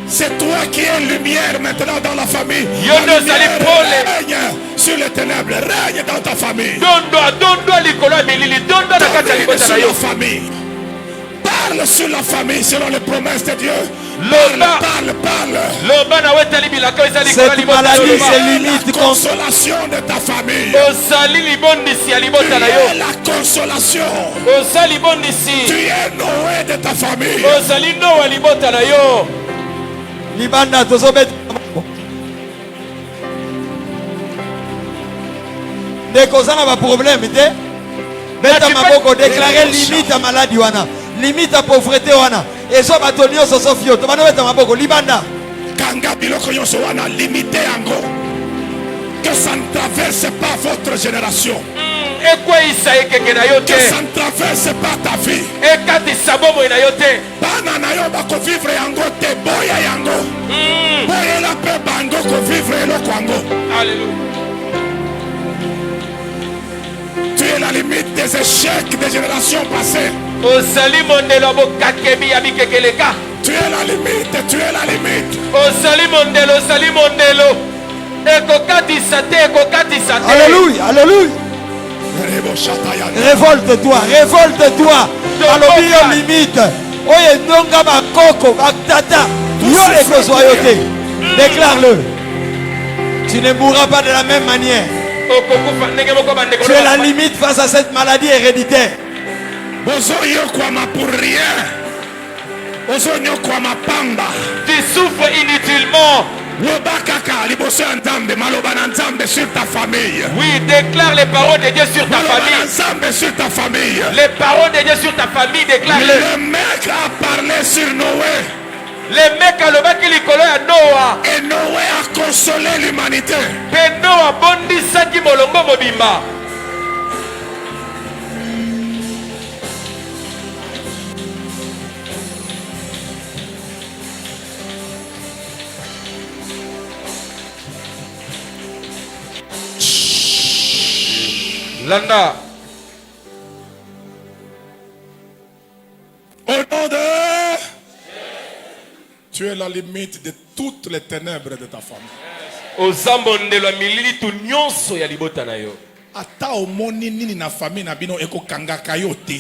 C'est toi qui es lumière maintenant dans la famille. Yondo La lumière Salipole. règne sur les ténèbres. Règne dans ta famille. Dondo likolo milili. Dondo na kati ya libota na Sur yo. la famille. Parle sur la famille selon les promesses de Dieu. Loba. Parle. Loba na wetali bilaka ezali likolo Cette libota na maladie, yo. c'est La limite contre consolation de ta famille. Osali libondisi ya Tu libota na es yo. la consolation. Osali libondisi. Tu es Noé de ta famille. Osali noa libota na yo. Libanda tozobeta ndeko oza na baproblème te beta maboko déclare limite ya maladi wana limite ya pauvreté wana ezwa bato nyonso sofi yo tobana beta maboko libanda Kanga biloko nyonso wana limité yango. Que ça ne traverse pas votre génération. Ekweyisa ekeke na yo Que te. ça ne traverse pas ta vie. Ekatisa bomoi na yo te. Bana na yo bako vivre yango te. Boya yango. Boya la pe bango ko vivre eloko yango. Alléluia. Tu es la limite des échecs des générations passées. Osali mondelo bokakemi ya bikekeleka. Tu es la limite, tu es la limite. Osali mondelo. Ekokatisa te. alléluia alléluia Rebo Shataya. révolte-toi alobi yo limite oyo endonga bakoko batata yo ekozwa yo te déclare-le tu ne mourras pas de la même manière Okokufa ndenge moko bandeko. tu es la limite face à cette maladie héréditaire Bozo yokwama pour rien. Bozo yokwama pamba. Tu souffres inutilement. Wobakaka liboso ya Nzambe, maloba na Nzambe sur ta famille. Oui, déclare les paroles de Dieu sur ta Maloba na famille. Nzambe sur ta famille. Les paroles de Dieu sur ta famille, déclare-les. Le mec a parlé sur Noé. Les mecs à l'obaki likolo ya Noah. Et Noé a consolé l'humanité. Pe Noah bondisaki molongo mobimba. Landa. Au nom de... Tu es la limite de toutes les ténèbres de ta famille. Ozambondelo milili tu nyonso ya libota na yo. Ata omoni nini na famille na bino eko kangaka yo te.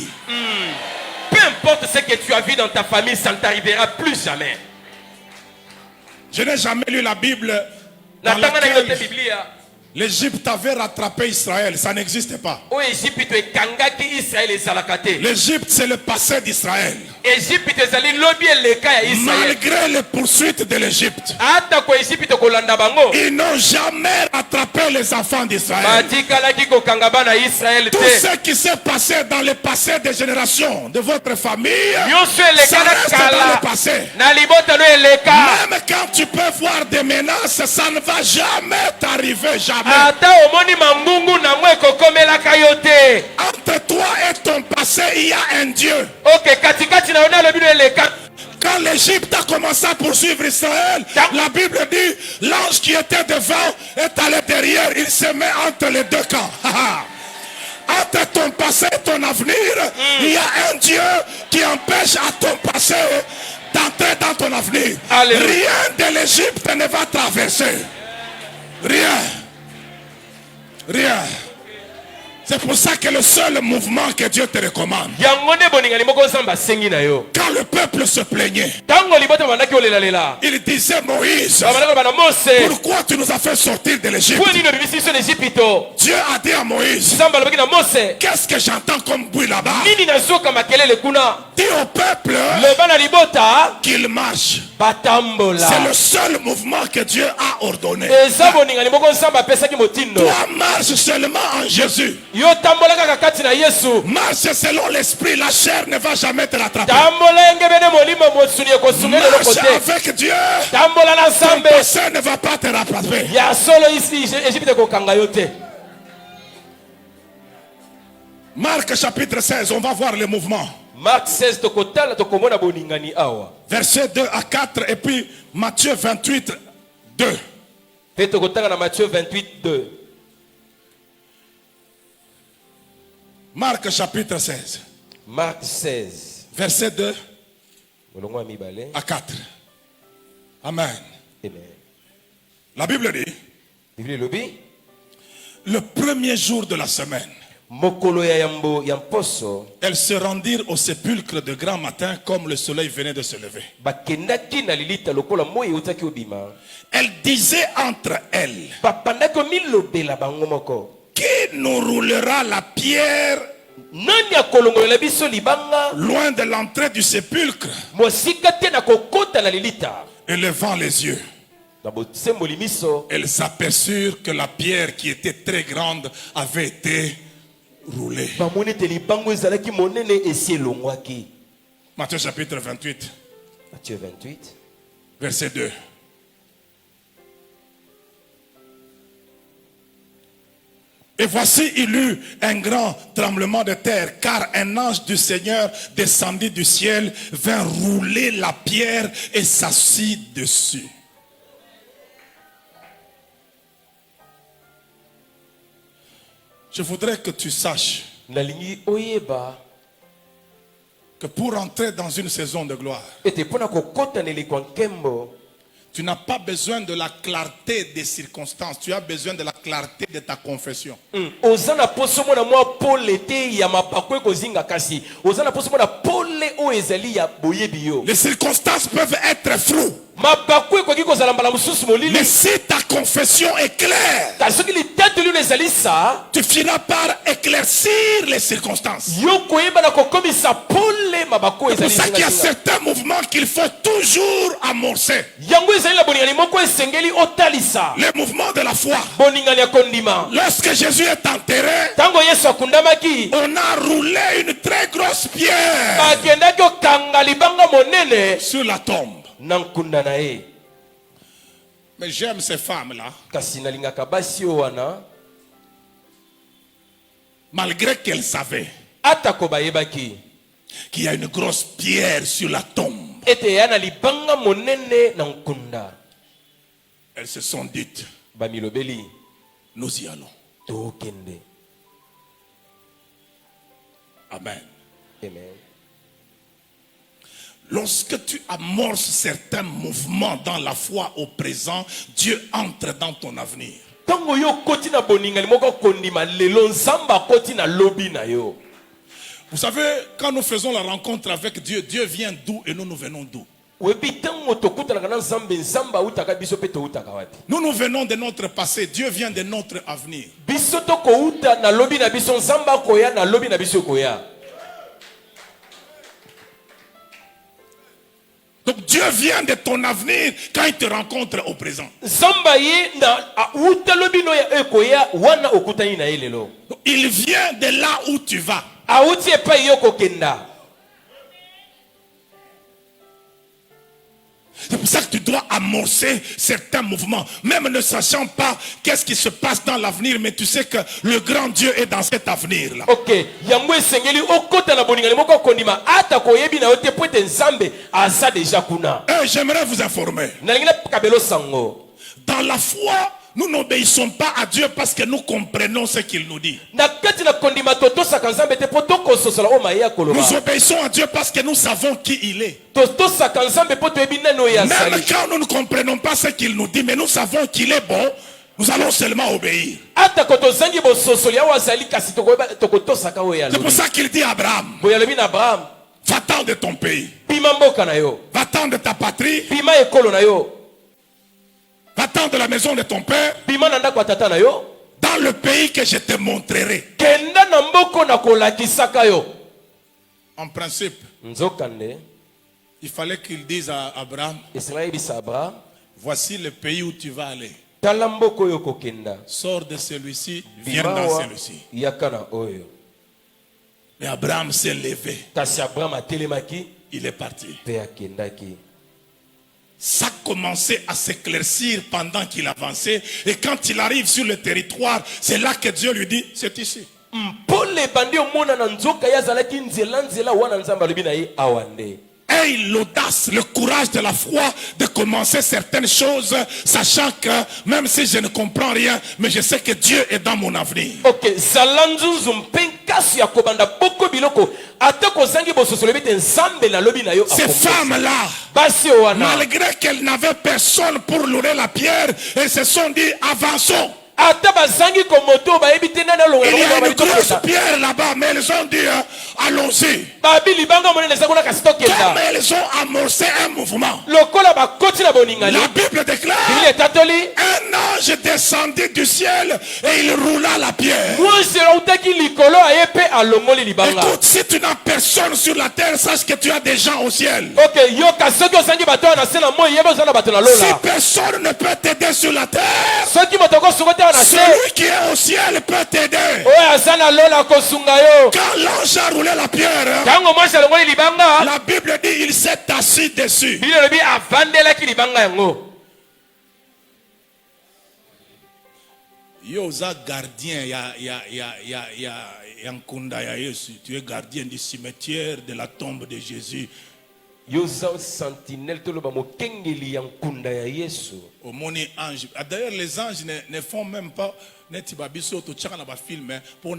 Peu importe ce que tu as vu dans ta famille, ça ne t'arrivera plus jamais. Je n'ai jamais lu la Bible dans Natanga na yote laquelle Biblia. l'Égypte avait rattrapé Israël. Ça n'existe pas. O Égypte ekangaki Israël ezalaka te. L'Égypte, c'est le passé d'Israël. Égypte ezali lobi eleka ya Israël. Malgré les poursuites de l'Égypte, Ata ko Égypte kolanda bango. ils n'ont jamais rattrapé les enfants d'Israël. Batikalaki kokanga bana Israël Tout te. ce qui s'est passé dans le passé des générations de votre famille, Nyonso ça eleka na reste dans kala. le passé. Na libota no eleka. Même quand tu peux voir des menaces, ça ne va jamais t'arriver, jamais. Ata omoni mambungu na mwe kokomelaka yo te. Entre toi et ton passé, il y a un Dieu. Ok, katikati na ona lobi no eleka. Quand l'Égypte a commencé à poursuivre Israël, la Bible dit, l'ange qui était devant est allé derrière, il se met entre les deux camps. Entre ton passé et ton avenir, il y a un Dieu qui empêche à ton passé d'entrer dans ton avenir. Alléluia. Rien de l'Égypte ne va traverser. Rien. Rien. C'est pour ça que le seul mouvement que Dieu te recommande, Yango nde boninga limoko nzamba sengi na yo. quand le peuple se plaignait, Tango libota bandaki olela lela. il disait, Moïse, Babana bana Mose. pourquoi tu nous as fait sortir de l'Égypte? Kwa nini bibisi so Egypto? Dieu a dit à Moïse, Samba lobaki na Mose. qu'est-ce que j'entends comme bruit là-bas? Nini nazoka makelele kuna? Dis au peuple Loba na libota qu'il marche. batambola. C'est le seul mouvement que Dieu a ordonné. Eza boninga limoko nzamba pesaki motindo. Toi, marche seulement en Jésus. Yo tambola kaka kati na Yesu. Marche selon l'esprit. La chair ne va jamais te rattraper. Tambola ngebene molimo mosuni ekosungela Marche lokote. avec Dieu. Tambola na Ton Nzambe. passé ne va pas te rattraper. Ya solo isi Egypte kokanga yo te. Marc chapitre 16, on va voir le mouvement. Marc 16 tokotala tokomona boningani awa. Versets 2 à 4 et puis Matthieu 28, 2. Pe tokotala na Matthieu 28 2. Marc chapitre 16. Marc 16 Verset 2 molongo ya mibale. à 4. Amen. Amen. La Bible dit, Bible lobi le premier jour de la semaine, mokolo ya yambo ya mposo elles se rendirent au sépulcre de grand matin comme le soleil venait de se lever. bakendaki na lilita lokola moi eutaki obima. Elles disaient entre elles, Bapandaki milobela bango moko. qui nous roulera la pierre Nani akolongolela biso libanga loin de l'entrée du sépulcre? mosika te na kokota na lilita. Et levant les yeux, Na bosemboli miso elles s'aperçurent que la pierre qui était très grande avait été roulée. bamoni ete libango ezalaki monene esi elongwaki. Matthieu chapitre 28, Matthieu 28 verset 2. Et voici, il eut un grand tremblement de terre, car un ange du Seigneur descendit du ciel, vint rouler la pierre et s'assit dessus. Je voudrais que tu saches nalingi oyeba que pour entrer dans une saison de gloire, ete mpona kokota na elekwa nkembo tu n'as pas besoin de la clarté des circonstances, tu as besoin de la clarté de ta confession. oza na poso mona mwa pole te ya mapako ekozinga kasi oza na poso mona pole oyo ezali ya boyebi yo. Les circonstances peuvent être floues, mapako ekoki kozala mbala mosusu molili mais si ta confession est claire, kasi soki litatoli oyo ezali sa tu finiras par éclaircir les circonstances. yo koyeba na kokomisa pole mabako C'est pour ezali ça qu'il y a zingazinga. certains mouvements qu'il faut toujours amorcer. yango ezali na boningani moko esengeli otalisa Les mouvements de la foi. boningani ya kondima. Lorsque Jésus est enterré, ntango yesu akundamaki on a roulé une très grosse pierre bakendaki okanga libanga monene sur la tombe. na nkunda na ye. Mais j'aime ces femmes-là, kasi nalingaka basi oyo wana malgré qu'elles savaient atako bayebaki qu'il y a une grosse pierre sur la tombe. ete eya na libanga monene na nkunda. Elles se sont dites, bamilobeli nous y allons. tokende. Amen. Amen. Lorsque tu amorces certains mouvements dans la foi au présent, Dieu entre dans ton avenir. ntango yo okoti na boningani moko kondima lelo nzambe akoti na lobi na yo. Vous savez, quand nous faisons la rencontre avec Dieu, Dieu vient d'où et nous venons d'où? oyebi ntango tokutanaka na nzambe nzambe awutaka biso mpe towutaka wapi. Nous venons de notre passé, Dieu vient de notre avenir. biso tokouta na lobi na biso nzambe akoya na lobi na biso ekoya. Donc Dieu vient de ton avenir quand il te rencontre au présent. nzambe ye na auta lobi no ya ekoya wana okutani na ye lelo. Donc, il vient de là où tu vas. auti epai yo kokenda. C'est pour ça que tu dois amorcer certains mouvements, même ne sachant pas qu'est-ce qui se passe dans l'avenir, mais tu sais que le grand Dieu est dans cet avenir-là. Ok, yango esengeli okota na boningani moko kondima ata koyebi na yo te po ete nzambe aza deja kuna. J'aimerais vous informer. nalingi nakabelo sango. Dans la foi, nous n'obéissons pas à Dieu parce que nous comprenons ce qu'il nous dit. na kati na kondima totosaka nzambe te po tokososola oyo maye ya koloba. Nous obéissons à Dieu parce que nous savons qui il est. totosaka nzambe po toyebi nani oyo Même azali. quand nous ne comprenons pas ce qu'il nous dit, mais nous savons qu'il est bon, nous allons seulement obéir. ata ko tozangi bososoli awo azali kasi tokotosaka oyo C'est pour alobi. ça qu'il dit à Abraham, boye alobi na abraham va-t'en de ton pays, pima mboka na yo, va-t'en de ta patrie, pima ekolo na yo, va-t'en de la maison de ton père, pima na ndako ya tata na yo, dans le pays que je te montrerai. kenda na mboko na kolakisaka yo. En principe, nzokande il fallait qu'il dise à Abraham, esengeli yebisa abraham voici le pays où tu vas aller. tala mboka oyo kokenda, Sors de celui-ci, viens dans bimawa celui-ci. yaka na oyo. Mais Abraham s'est levé, kasi abraham atelemaki il est parti. mpe akendaki. Ça commençait à s'éclaircir pendant qu'il avançait. Et quand il arrive sur le territoire, c'est là que Dieu lui dit, c'est ici. mpole Aie l'audace, le courage de la foi de commencer certaines choses, sachant que même si je ne comprends rien, mais je sais que Dieu est dans mon avenir. Ok, ces femmes-là, malgré qu'elles n'avaient personne pour louer la pierre, elles se sont dit avançons. Il y a une grosse pierre là-bas, mais elles ont dit allons-y. Comme elles ont amorcé un mouvement, la Bible déclare un ange descendit du ciel et il roula la pierre. Écoute, si tu n'as personne sur la terre, sache que tu as des gens au ciel. Si personne ne peut t'aider sur la terre, celui qui est au ciel peut t'aider. Quand l'ange a roulé la pierre, la Bible dit il s'est assis dessus. Yoza gardien, tu es gardien du cimetière de la tombe de Jésus. Sentinelle ange. D'ailleurs, les anges ne font même pas film pour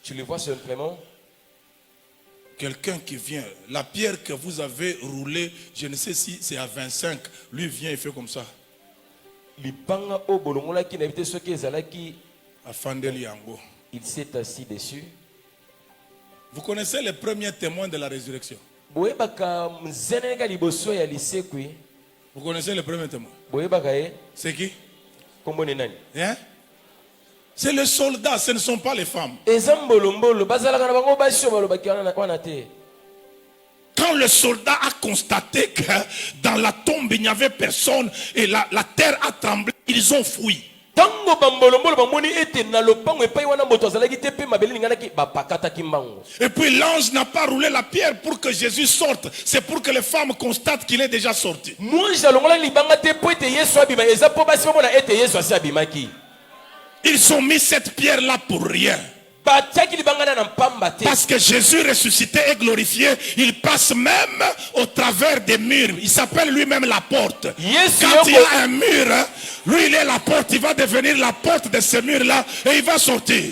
tu le vois simplement. Quelqu'un qui vient, la pierre que vous avez roulée, je ne sais si c'est à 25, lui vient et fait comme ça. Il s'est assis dessus. Vous connaissez les premiers témoins de la résurrection? Vous connaissez les premiers témoins? C'est qui? Hein? C'est les soldats, ce ne sont pas les femmes. Quand le soldat a constaté que dans la tombe il n'y avait personne et la terre a tremblé, ils ont fui. Et puis l'ange n'a pas roulé la pierre pour que Jésus sorte. C'est pour que les femmes constatent qu'il est déjà sorti. Ils ont mis cette pierre là pour rien. Parce que Jésus ressuscité et glorifié, il passe même au travers des murs. Il s'appelle lui-même la porte. Quand il y a un mur, lui il est la porte. Il va devenir la porte de ce mur-là et il va sortir.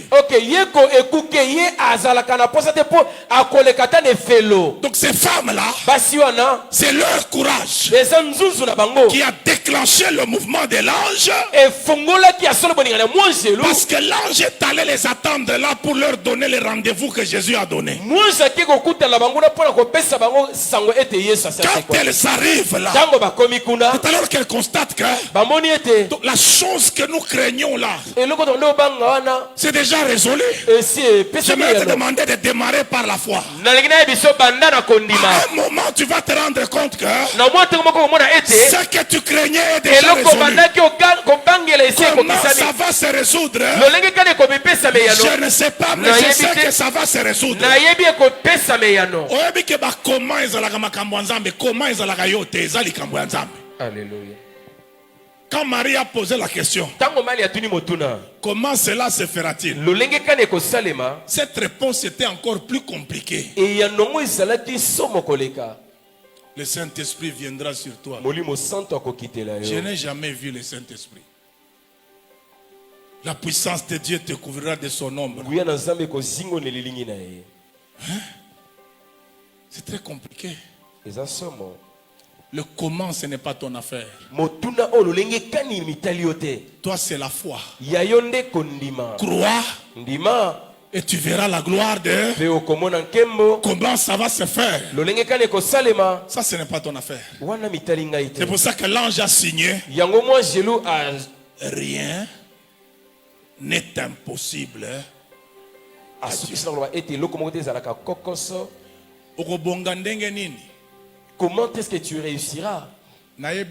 Donc ces femmes-là, c'est leur courage qui a déclenché le mouvement de l'ange. Parce que l'ange est allé les attendre là pour leur donner le rendez-vous que Jésus a donné. Quand elles arrivent là, c'est alors qu'elles constatent que la chose que nous craignons là, c'est déjà résolu. J'aimerais te demander de démarrer par la foi. À un moment, tu vas te rendre compte que ce que tu craignais est déjà résolu. Comment ça va se résoudre? Je ne sais pas, mais je sais que ça va se résoudre. Alléluia. Quand Marie a posé la question, comment cela se fera-t-il? Cette réponse était encore plus compliquée. Le Saint-Esprit viendra sur toi. Je n'ai jamais vu le Saint-Esprit. La puissance de Dieu te couvrira de son ombre. Hein? C'est très compliqué. Le comment, ce n'est pas ton affaire. Toi, c'est la foi. Crois et tu verras la gloire de comment ça va se faire. Ça, ce n'est pas ton affaire. C'est pour ça que l'ange a signé. Rien n'est impossible. Comment est-ce que tu réussiras? Mais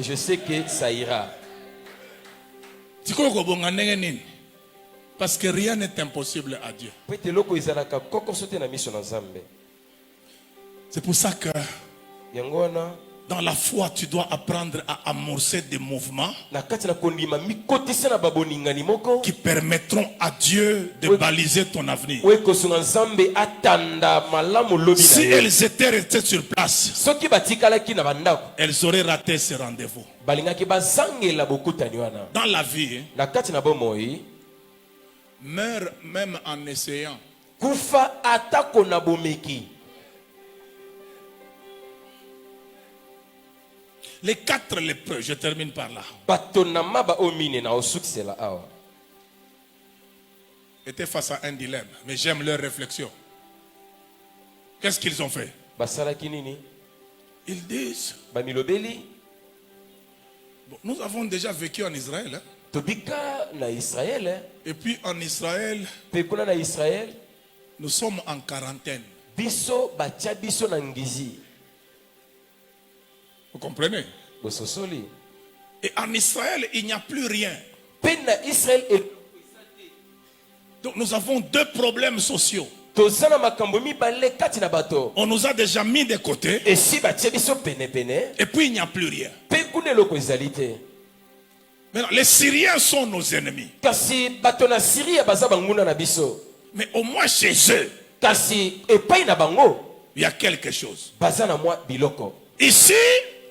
je sais que ça ira. Parce que rien n'est impossible à Dieu. C'est pour ça que yango wana Dans la foi, tu dois apprendre à amorcer des mouvements na kati na kondima mikotisa na baboningani moko qui permettront à Dieu de baliser ton avenir. oyo kosunga nzambe atanda malamu lobi na Si yo. elles étaient restées sur place, soki batikalaki na bandako elles auraient raté ce rendez-vous. balingaki bazangela bokutani wana Dans la vie, na kati na bomoi meurt même en essayant. kufa atako na bomeki. Les 4 lépreux, je termine par là, bato na maba omine na osukisela awa étaient face à un dilemme. Mais j'aime leur réflexion. Qu'est-ce qu'ils ont fait? basalaki nini? Ils disent, bamilobeli bon, nous avons déjà vécu en Israël. Hein? tobika na Israël Et puis en Israël, pe kuna na Israël nous sommes en quarantaine. biso batia biso na ngizi Vous comprenez? bososoli Et en Israël, il n'y a plus rien. pe na Israël Donc nous avons 2 problèmes sociaux. tozana makambo mibale kati na bato On nous a déjà mis de côté. esi batia biso pene Et puis il n'y a plus rien. pe kuna eloko ezali te. Maintenant, les Syriens sont nos ennemis. Kasi bato na Syria baza banguna na biso. Mais au moins chez eux, Kasi epai na bango il y a quelque chose. baza na mwa biloko. Ici,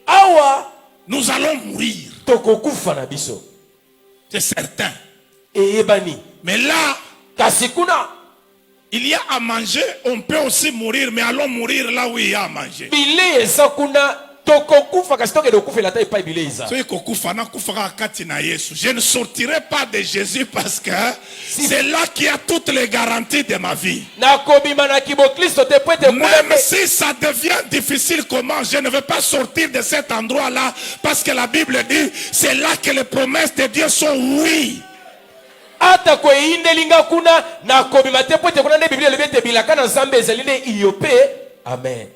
Awa nous allons mourir. tokokufa na biso. C'est certain. Eyebani. Mais là, Kasi kuna il y a à manger. On peut aussi mourir. Mais allons mourir là où il y a à manger. bile eza kuna tokokufa kasi tokende okufela ta epai bile eza. Je ne sortirai pas de Jésus parce que c'est là qu'il y a toutes les garanties de ma vie. Nakobima na kibo Kristo te pwete kuna Même me. si ça devient difficile, comment je ne vais pas sortir de cet endroit-là parce que la Bible dit c'est là que les promesses de Dieu sont oui. Ata ko indelinga kuna nakobima te pwete kuna nde Biblia lebete bilaka na Nzambe ezali nde iope. Amen.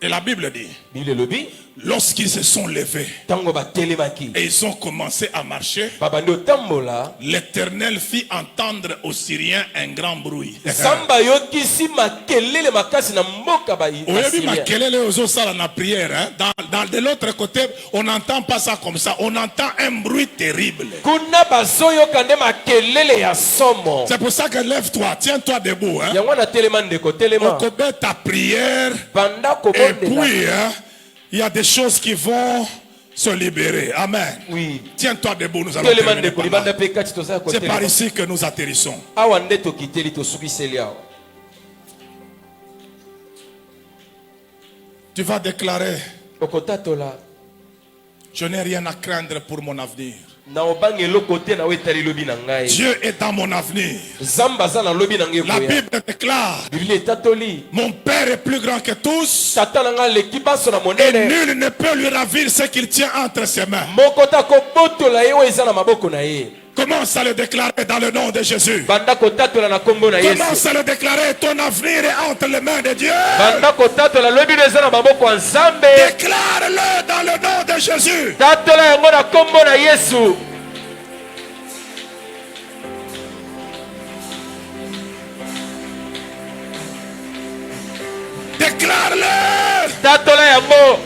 Et la Bible dit, Biblia lobi lorsqu'ils se sont levés tango batelemaki et ils ont commencé à marcher, babando tambola l'Éternel fit entendre aux Syriens un grand bruit. Samba yokisi makelele makasi na mboka ba Oyebi makelele ozosala na prière, hein? De l'autre côté, on n'entend pas ça comme ça. On entend un bruit terrible. kuna bazoyo kande makelele ya somo. C'est pour ça que lève-toi, tiens-toi debout. Hein? Yango na telema ndeko telema Okobe ta prière. banda Et kobondela. puis, hein, il y a des choses qui vont se libérer. Amen. Oui. Tiens-toi debout, nous allons Telema terminer ndeko par libanda là. pe kati toza ko C'est par telema. ici que nous atterrissons. Awa nde tokiteli tosukiseli awa. Tu vas déclarer, Okotatola je n'ai rien à craindre pour mon avenir. na obange eloko te na wetali lobi na ngai. Dieu est dans mon avenir. Zamba za na lobi na ngai La koya. Bible déclare, Biblia etatoli. mon Père est plus grand que tous. Tata na ngai leki baso na Et monene. nul ne peut lui ravir ce qu'il tient entre ses mains. Moko ta kobotola ye oyo eza na maboko na ye. Commence à le déclarer dans le nom de Jésus. Banda kotatola na kombo na Yesu. Commence à le déclarer. Ton avenir est entre les mains de Dieu. Banda kotatola lobi eza na maboko ya Nzambe. Déclare-le dans le nom de Jésus. Tatola yango na kombo na Yesu. Déclare-le. Tatola yango.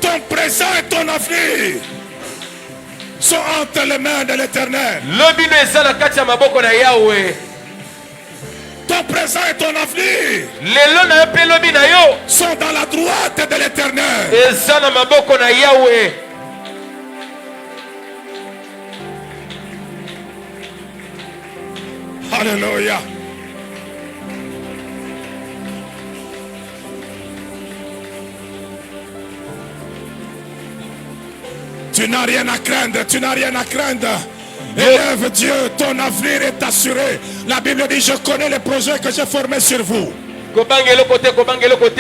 Ton présent et ton avenir sont entre les mains de l'Éternel. Lobi eza na kati ya maboko na Yahweh. Ton présent et ton avenir Lelo na yo pe lobi na yo sont dans la droite de l'Éternel. eza na maboko na Yahweh. Alléluia. Tu n'as rien à craindre, tu n'as rien à craindre. Élève Dieu, ton avenir est assuré. La Bible dit, je connais les projets que j'ai formés sur vous. Kobangelo kote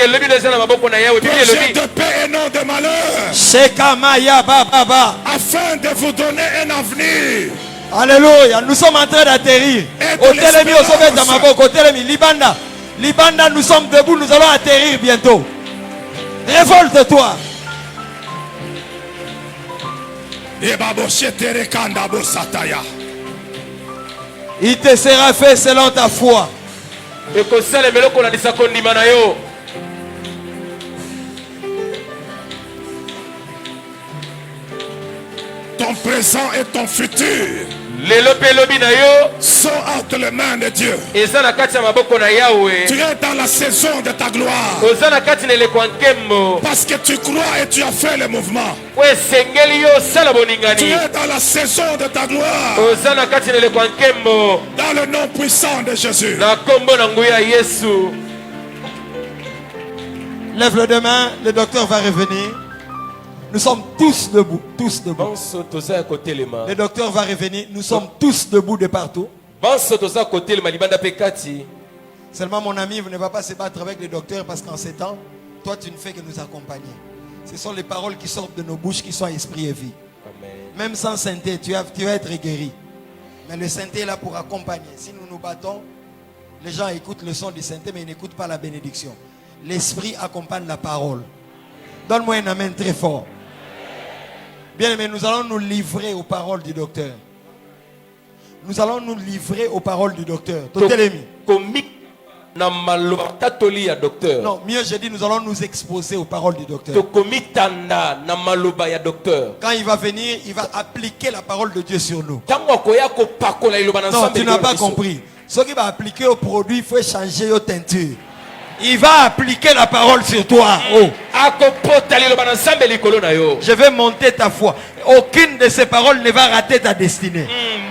lobi eza na maboko na Yahweh. Biblia Projet lobi de paix et non de malheur. Shekamaya Baba. Afin de vous donner un avenir. Alléluia. Nous sommes en train d'atterrir. Et de Au Télémi, au Soviet l'espérance. Zamaboko, au Télémi, Libanda. Libanda, nous sommes debout, nous allons atterrir bientôt. Révolte-toi. Il te sera fait selon ta foi. ekosalemela kolandisa kondima na yo. présent et ton futur lelo pe lobi na yo sont entre les mains de Dieu. eza na kati ya maboko na Yahweh. Tu es dans la saison de ta gloire. oza na kati na eleko ya nkembo Parce que tu crois et tu as fait le mouvement. po esengeli yo osala Tu boningani. es dans la saison de ta gloire. oza na kati na eleko ya nkembo Dans le nom puissant de Jésus. na kombo na nguya ya Yesu. Lève le deux mains, le docteur va revenir. Nous sommes tous debout, tous debout. banso toza ya kotelema Le docteur va revenir, nous sommes tous debout de partout. banso toza kotelema libanda pe kati. Seulement mon ami, vous ne va pas se battre avec le docteur parce qu'en ces temps, toi tu ne fais que nous accompagner. Ce sont les paroles qui sortent de nos bouches qui sont esprit et vie. Amen. Même sans sainteté, tu vas être guéri. Mais le sainteté est là pour accompagner. Si nous nous battons, les gens écoutent le son du sainteté mais ils n'écoutent pas la bénédiction. L'esprit accompagne la parole. Donne-moi un amen très fort. Bien aimé, nous allons nous livrer aux paroles du docteur. Nous allons nous livrer aux paroles du docteur. Totelemi. Komik na maloba tatoli ya docteur. Non, mieux j'ai dit, nous allons nous exposer aux paroles du docteur. Tokomitanda na maloba ya docteur. Quand il va venir, il va appliquer la parole de Dieu sur nous. Tango akoya kopakola iloba na Non, nzambe tu n'as pas biso. compris. Ce qui va appliquer au produit, il faut changer aux teintures. Il va appliquer la parole sur toi. Oh. Akopota liloba na nzambe likolo na yo. Je vais monter ta foi. Aucune de ces paroles ne va rater ta destinée.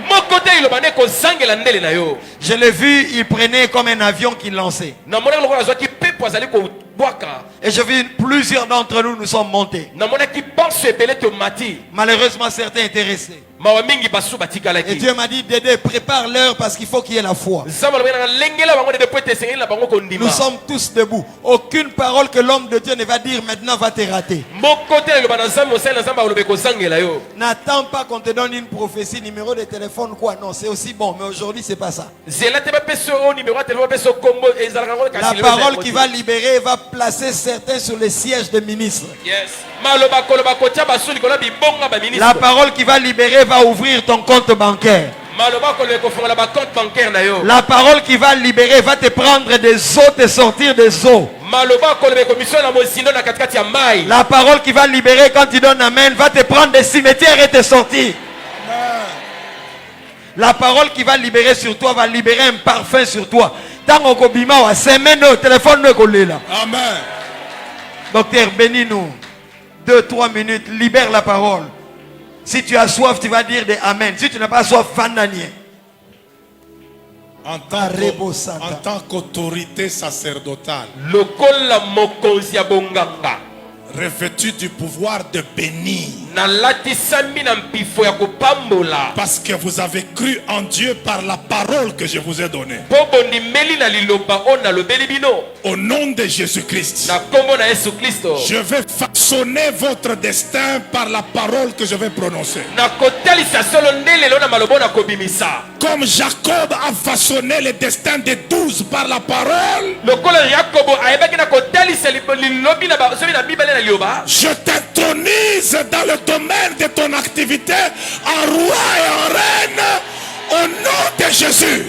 Mokote iloba ne kozangela ndele na yo. Je l'ai vu, il prenait comme un avion qu'il lançait. Na mona lokola zwaki pepo azali kobwaka. Et je vis plusieurs d'entre nous sommes montés. Na mona ki banso ebele to mati. Malheureusement, certains étaient restés. Mawa mingi basu Et batikalaki. Dieu m'a dit, Dédé, prépare l'heure parce qu'il faut qu'il y ait la foi. Nzambe alobaki na lengela bango de poete sengeli na bango kondima. Nous sommes tous debout. Aucune parole que l'homme de Dieu ne va dire maintenant va te rater. Mokote liloba na nzambe osali na nzambe alobe kozangela yo. N'attends pas qu'on te donne une prophétie, numéro de téléphone, quoi. Non, c'est aussi bon, mais aujourd'hui, c'est pas ça. Zela te ba peso o numéro de téléphone peso kombo ezalaka ngo La kasi. parole qui va libérer va placer certains sur les sièges de ministres. Yes. Maloba koloba kotia basu likolo bibonga ba ministre. La parole qui va libérer va ouvrir ton compte bancaire. Maloba koloba kofongola ba compte bancaire na yo. La parole qui va libérer va te prendre des eaux, te sortir des eaux. Maloba koloba commission na mozindo na katikati ya mai. La parole qui va libérer quand tu donnes amen va te prendre des cimetières et te sortir. La parole qui va libérer sur toi va libérer un parfum sur toi. Tango kobima wa semaine au téléphone ne kolela. Amen. Docteur, bénis-nous. 2-3 minutes, libère la parole. Si tu as soif, tu vas dire des amen. Si tu n'as pas soif, vandanier. En tant qu'autorité sacerdotale, Lokola mokonzi ya bonganga. revêtu du pouvoir de bénir. Na latisami na mpifo ya kopambola. Parce que vous avez cru en Dieu par la parole que je vous ai donnée. Po bondimeli na liloba o na lobeli bino. Au nom de Jésus-Christ, Na kombo na Yesu Kristo. je vais façonner votre destin par la parole que je vais prononcer. Na kotalisa solo ndele lo na malobo na kobimisa. Comme Jacob a façonné le destin des 12 par la parole, Lokola Yakobo ayebaki na kotalisa lilobi na ba sobi na Bible na lioba. je t'intronise dans le domaine de ton activité en roi et en reine au nom de Jésus.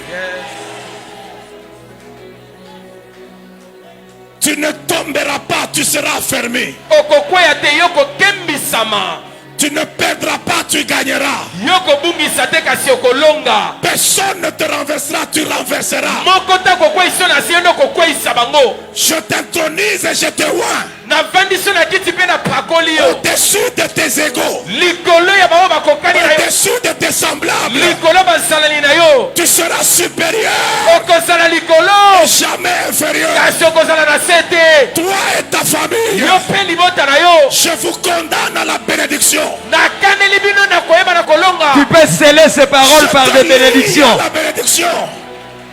Tu ne tomberas pas, tu seras fermé. Okokwea te yoko kembisama. Tu ne perdras pas, tu gagneras. Yoko bungisa te kasi okolonga. Personne ne te renversera, tu renverseras. Moko ta kokweisa na siendo kokweisa bango. Je t'intronise et je te oins Na vandiso na kiti pe na pakoli yo. au-dessus de tes égaux, Likolo ya bango bakokani na yo. au-dessus de tes semblables. Likolo basalani na yo. Tu seras supérieur, Okozala likolo. jamais inférieur. Kasi okozala na sete. Toi et ta famille, Yo pe libota na yo. je vous condamne à la bénédiction. Na kaneli bino na koyeba na kolonga. Tu peux sceller ces paroles Je par te des lie bénédictions. à la bénédiction.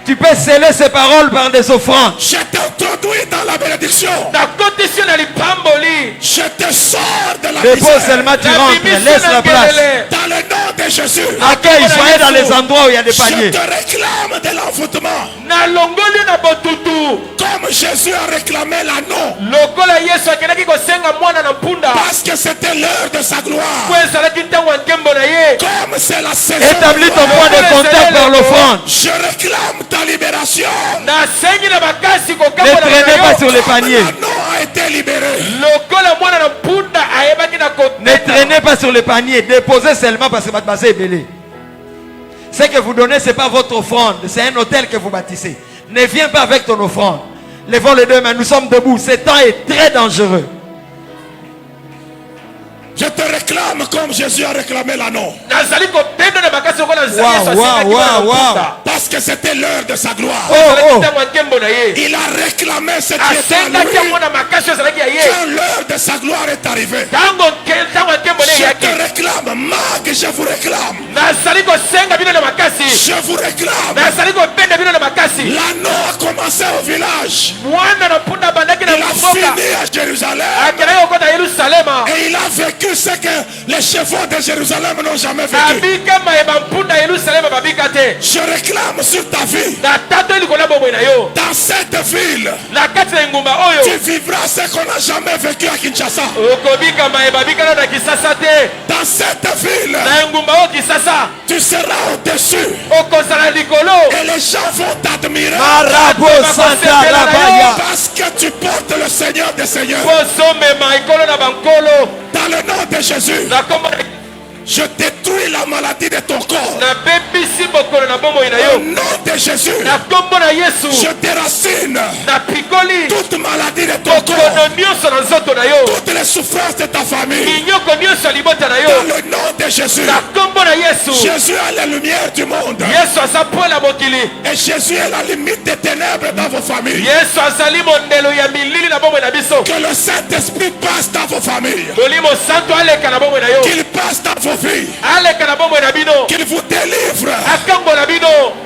Tu peux sceller ces paroles par des offrandes. Je t'introduis dans la bénédiction. Na kotisi na lipamboli. Je te sors de la Dépose misère. seulement, tu Na rentres. bimisi Laisse na la place. ngelele. Dans le nom de Jésus, Accueille, soyez dans les endroits où il y a des je paniers. te réclame de l'envoûtement. Na longoli na botutu. Comme Jésus a réclamé l'anneau. Lokola Yesu akendaki kosenga mwana na mpunda. Parce que c'était l'heure de sa gloire. Po ezalaki ntango ya nkembo na ye. Comme c'est la saison. Établis ton de point de contact par l'offrande. Je réclame ta libération. Nasengi na bakasi Ne kokambola traînez na pas yo. sur les paniers. L'anneau a été libéré. Lokola mwana na mpunda Ne traînez pas sur le panier. Déposez seulement parce que votre base est belé. Ce que vous donnez, ce n'est pas votre offrande. C'est un hôtel que vous bâtissez. Ne viens pas avec ton offrande. Levons les deux mains. Nous sommes debout. Ce temps est très dangereux. Je te réclame comme Jésus a réclamé l'anneau. Parce que c'était l'heure de sa gloire. Il a réclamé ce qui est à lui. Quand l'heure de sa gloire est arrivée, je te réclame, Marc, je vous réclame. Je vous réclame. L'anneau a commencé au village. Il a fini à Jérusalem. Et il a vécu ce que les chevaux de Jérusalem n'ont jamais vécu. Je réclame sur ta vie. Dans cette ville, tu vivras ce qu'on n'a jamais vécu à Kinshasa. Dans cette ville, tu seras au-dessus. Et les gens vont t'admirer. Parce que tu portes le Seigneur des Seigneurs. Dans le nom de Jésus, je détruis la maladie de ton corps. Au nom de Jésus, je déracine toute maladie de ton corps, toutes les souffrances de ta famille. Dans le nom de Jésus, Jésus est la lumière du monde. Et Jésus est la limite des ténèbres dans vos familles. Que le Saint-Esprit passe dans vos familles. Qu'il passe dans vos vies. Qu'il vous délivre.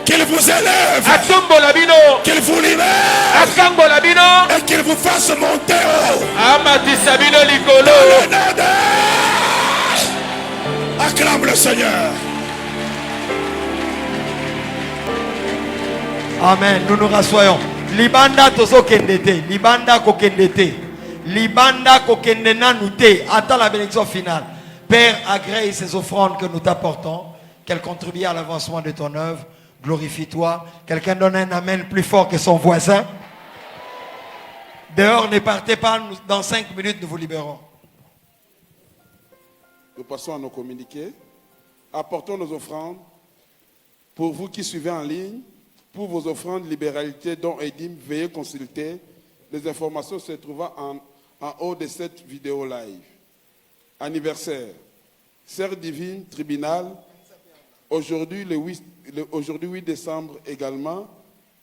Qu'il vous élève. Qu'il vous libère. Et qu'il vous fasse monter haut. Dans le nom de... Acclame le Seigneur. Amen. Nous nous rassoyons. Libanda tozo kendete. Libanda kokendete. Libanda kokendena nouté. Attends la bénédiction finale. Père, agrée ces offrandes que nous t'apportons, qu'elles contribuent à l'avancement de ton œuvre. Glorifie-toi. Quelqu'un donne un amen plus fort que son voisin. Dehors, ne partez pas. Dans 5 minutes, nous vous libérons. Nous passons à nos communiqués. Apportons nos offrandes. Pour vous qui suivez en ligne, pour vos offrandes, libéralité, dons et dîmes, veuillez consulter. Les informations se trouvent en haut de cette vidéo live. Anniversaire. Sœur divine, tribunal. Aujourd'hui, 8 décembre également.